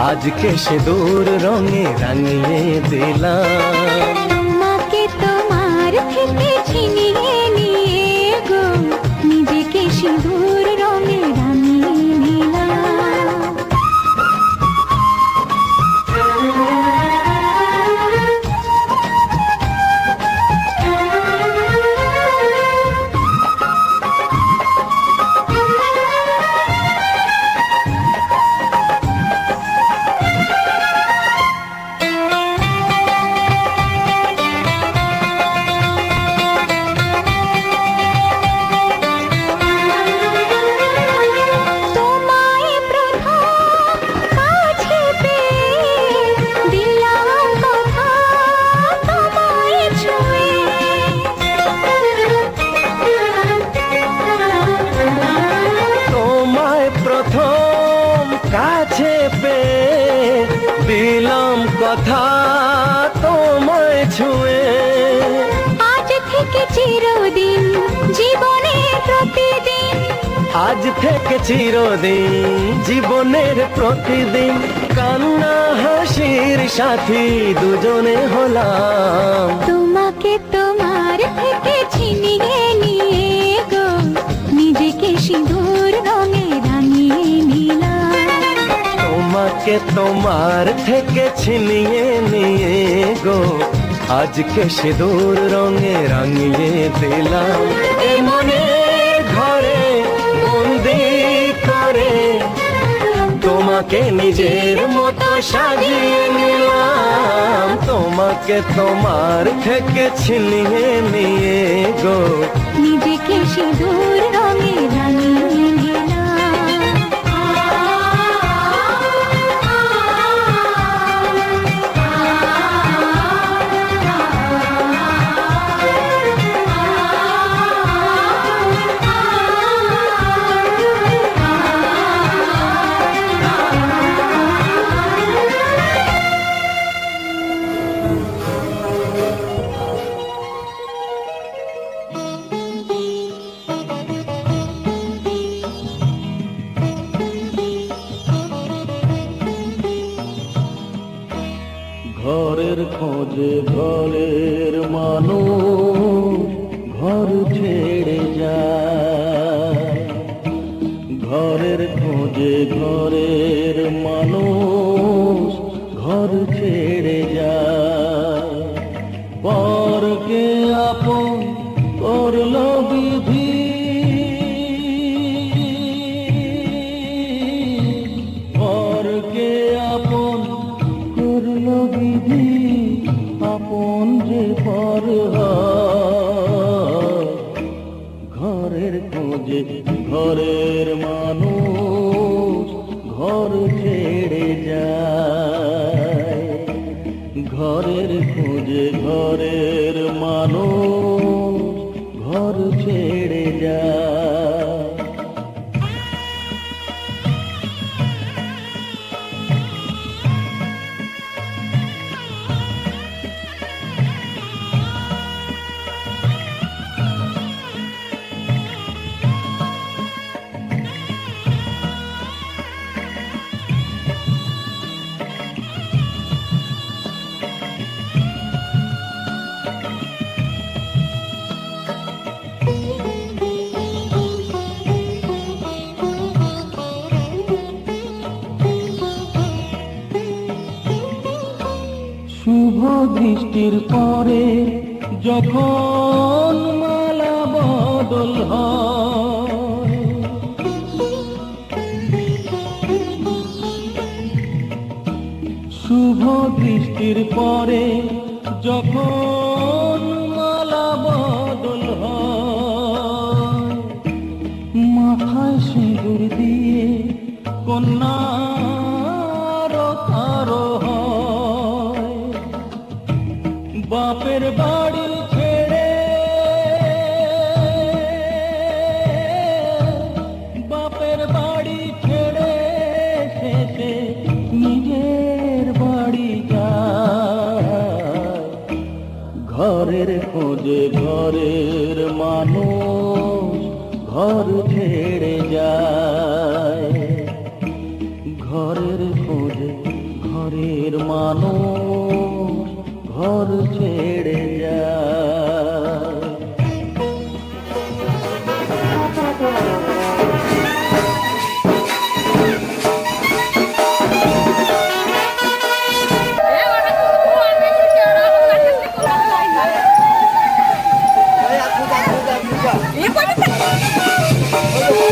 আজকে সিঁদুর রঙে রাঙিয়ে দিলাম। তোমাকে তোমার থেকে ছিনিয়ে নিয়ে গো নিজেকে সিঁদুর রঙে রাঙিয়ে নিলাম। তোমায় প্রথম কাছে পেয়ে দিলাম কথা তোমায় ছুঁয়ে। তোমায় প্রথম কাছে পেয়ে দিলাম কথা তোমায় ছুঁয়ে। আজ থেকে চিরদিন জীবনের প্রতিদিন আজ থেকে চিরদিন জীবনের প্রতিদিন কান্না হাসির সাথী দুজনে হলাম। তোমাকে তোমার থেকে ছিনিয়ে নিয়ে গো নিজেকে সিঁদুর রঙে রাঙিয়ে নিলাম। তোমাকে তোমার থেকে ছিনিয়ে নিয়ে গো আজকে সিঁদুর রঙে রাঙিয়ে দিলাম। এ মনের ঘরে বন্দি করে তোমাকে নিজের মতো সাজিয়ে নিলাম। তোমাকে তোমার থেকে ছিনিয়ে নিয়ে গো নিজেকে সিঁদুর রঙে রাঙিয়ে নিলাম। ঘরের খোঁজে ঘরের মানুষ ঘর ছেড়ে যায়। ঘরের খোঁজে ঘরের মানুষ ঘর ছেড়ে যায়। পরকে আপন করলো বিধি পরকে আপন করলো বিধি আপন যে পর হয়। ঘরের খোঁজে ঘরের মানুষ ঘর ছেড়ে যায়। ঘরের খোঁজে ঘরের মানুষ ঘর ছেড়ে যায়। শুভ দৃষ্টির পরে যখন মালা বদল হয়। শুভ দৃষ্টির পরে যখন মালা বদল হয়। মাথায় সিঁদুর দিয়ে কন্যার আরো হয়। বাপের বাড়ি ছেড়ে বাপের খোঁজে ঘরের মানুষ ঘর ছেড়ে যায়, ঘরের খোঁজে ঘরের মানুষ ঘর ছেড়ে যায়। ये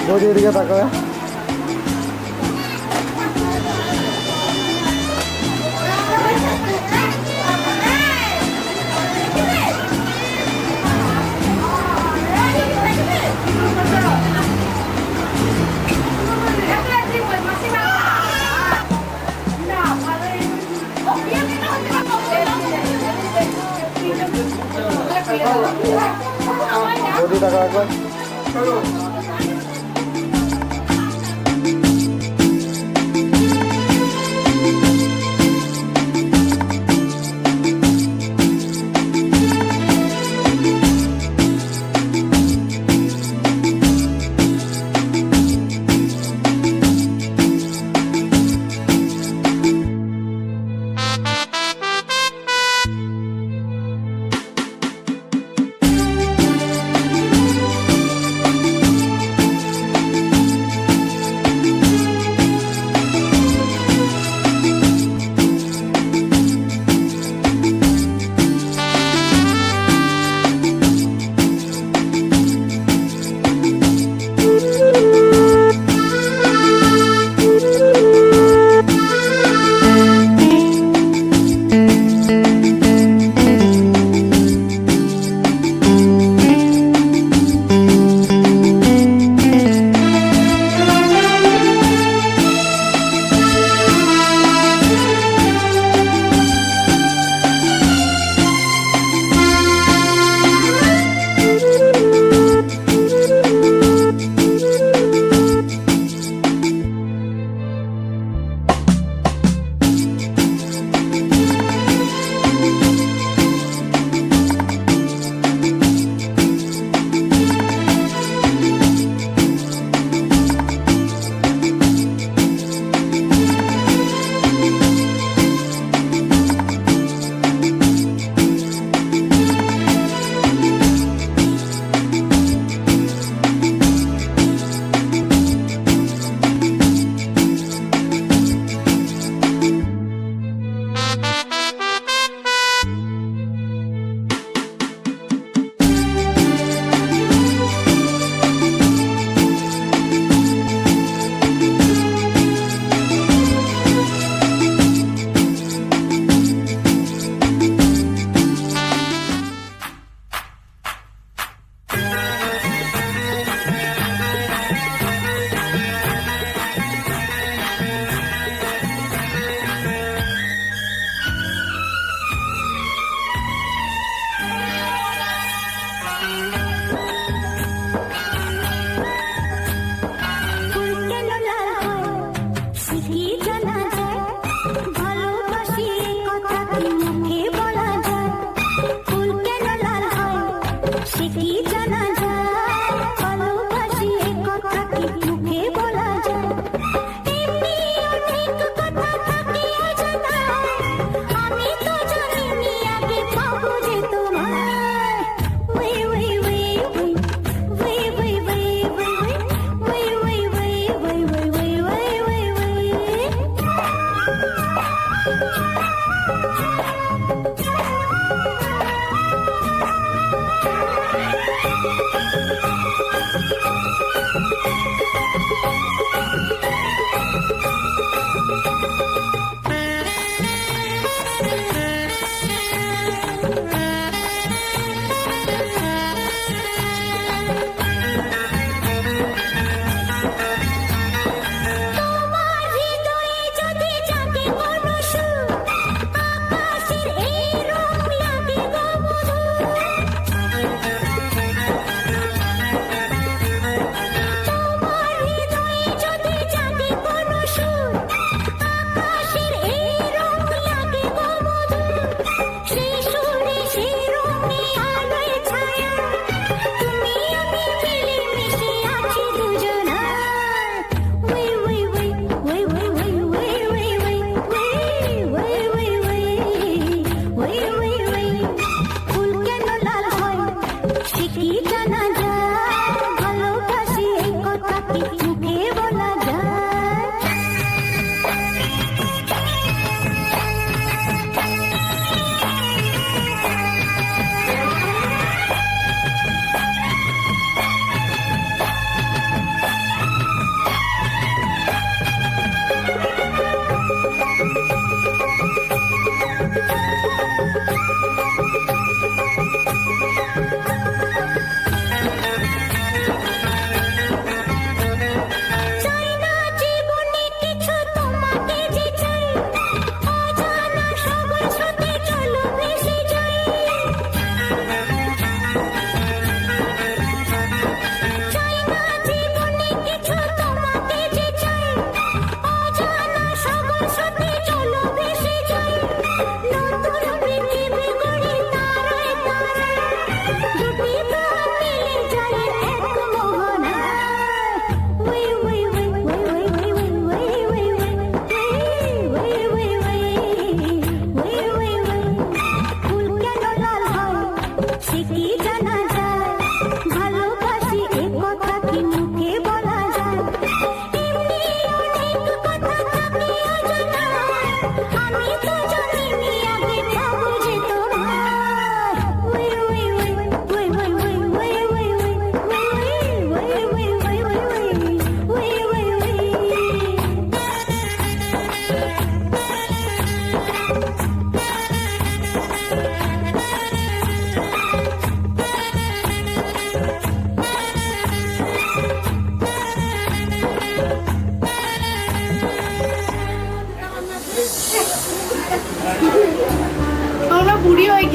বৌদি এদিকে তাকাবে। বৌদি তাকা একবার।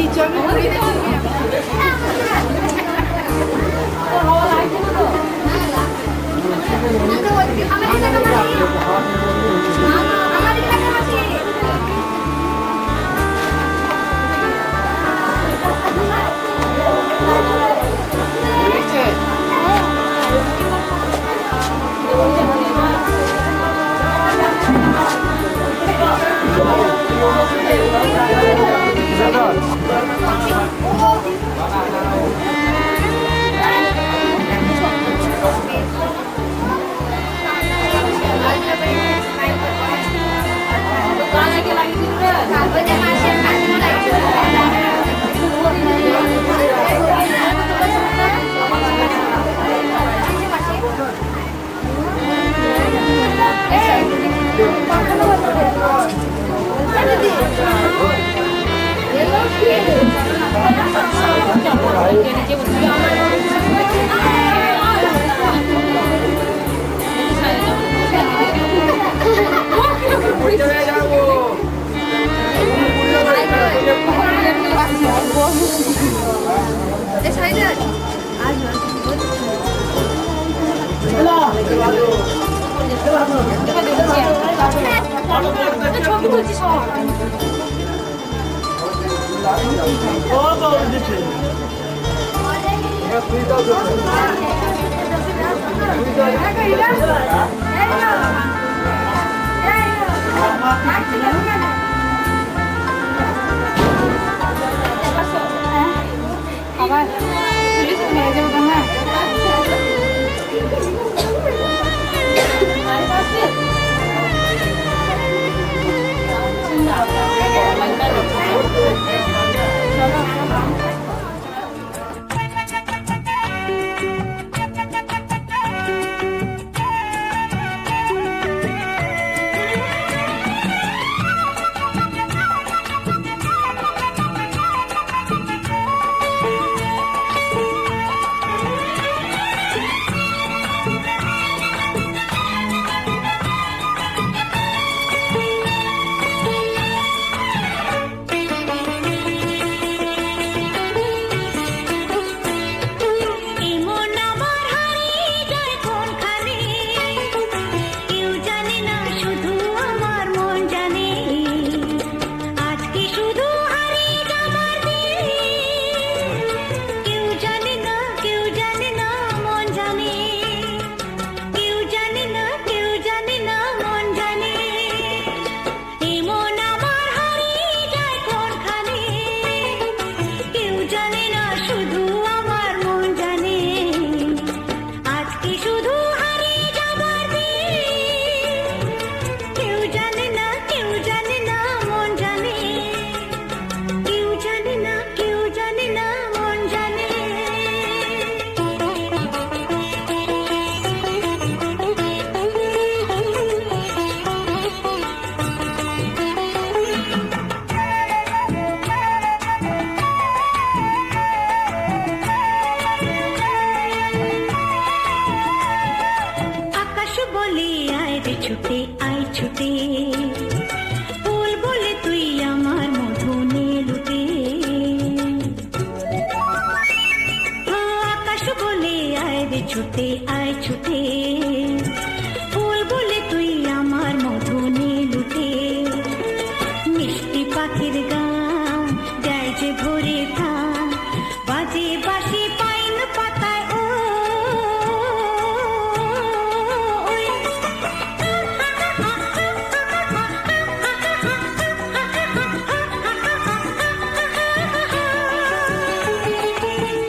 দিচ্ছ আমি ঘুরে দিচ্ছি। ছবি তুলছি সব আবার পুলিশ মেরে যাবো না ছুটে আয় ছুটে ফুল বলে তুই আমার মধুনে লুটে আকাশ বলে আয় রে ছুটে আয় ছুটে ফুল বলে তুই আমার মধুনে লুটে মিষ্টি পাখির গান যায় যে ভরে থাম বাজে বাঁশি পাইন পাতায় ও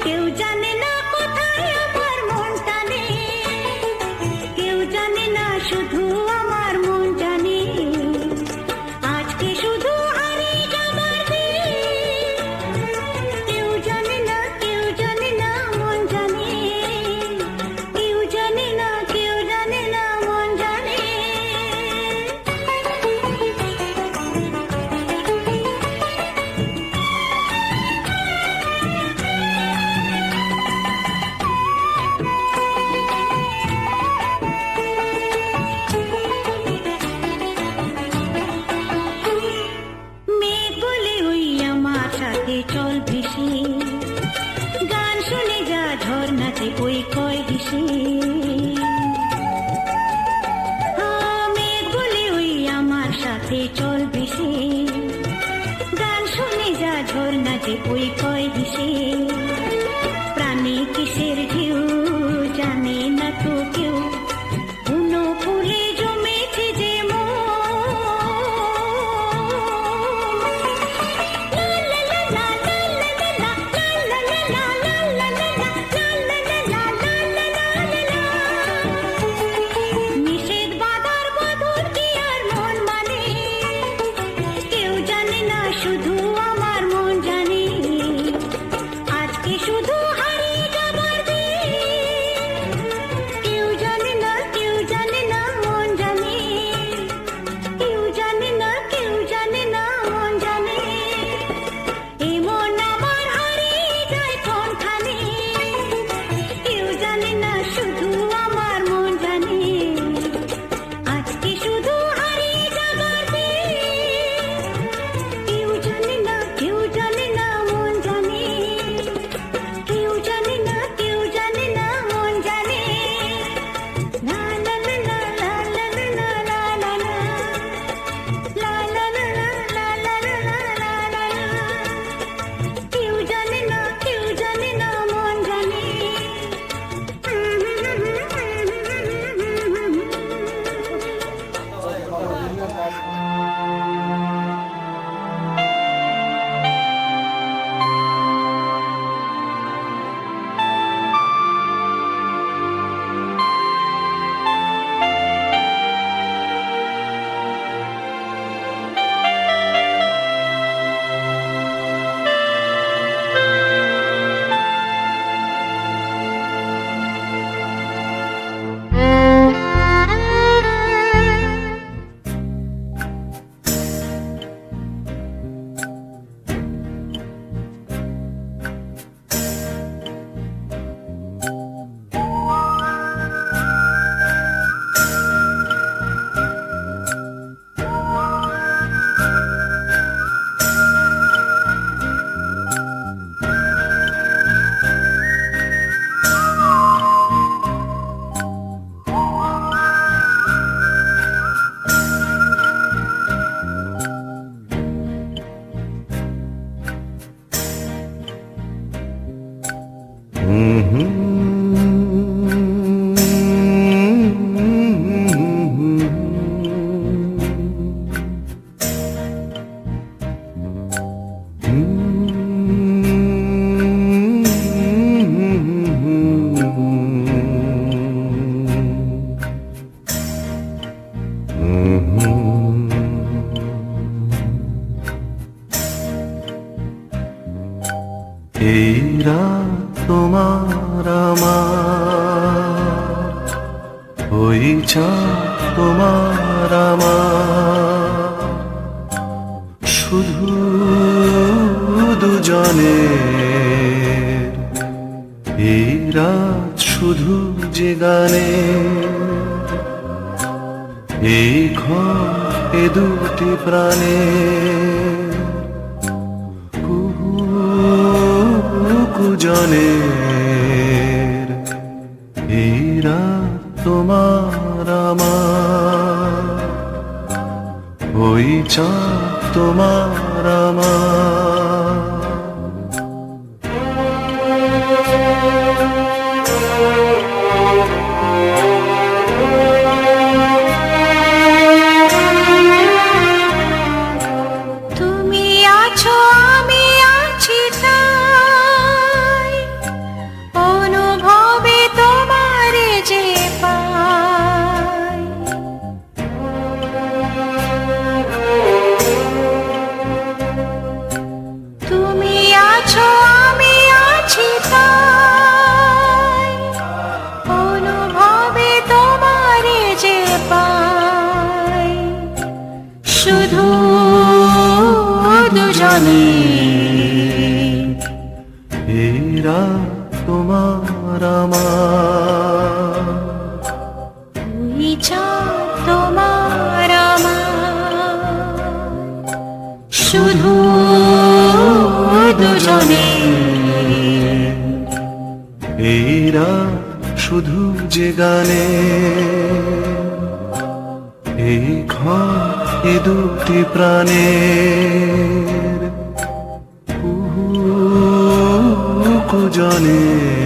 কেউ জানে না কোথায় আমার মন টানে কেউ জানে না শুধু আমার মন জানে আজকে শুধু হারিয়ে যাবার দিন কেউ জানে না মন জানে কেউ জানে না মন জানে রাতে চল ভেসে গান শুনে যা ঝর্ণা যে ওই কয় দিশে প্রাণী কিসের ঢেউ জানে না তো কেউ বুনো ফুলে জমেছে যে নিষেধ বাধার বদল কি আর মন মানে কেউ জানে না শুধু আমার মন জানে আজকে শুধু হারিয়ে যাবার দিন কেউ জানে না মন জানে কেউ জানে না মন জানে এই মন আমার হারিয়ে যায় কোনখানে কেউ জানে না শুধু আমার মন জানে আজকে শুধু হারিয়ে যাবার দিন কেউ জানে না মন জানে কেউ জানে না মন জানে লা লা লা লা লা লা লা লা লা লা লা লা লা লা লা লা কেউ জানে না মন জানে এই রাত তোমার আমার ওই চাঁদ তোমার আমার শুধু দুজনের এই রাত শুধু যে গানে এই ঘর এ দুটি প্রাণে জনের এই রাত তোমার আমার ওই চাঁদ তোমার আমার তুমি আছো আমি আছি তাই অনুভবে তোমার যে পাই তুমি আছো আমি আছি তাই অনুভবে তোমার যে পাই শুধু দুজনে এই রাত তোমার আমার ওই চাঁদ তোমার আমার শুধু দুজনে এই রাত শুধু যে গানে এই ঘর এ দুটি প্রাণের কুজনে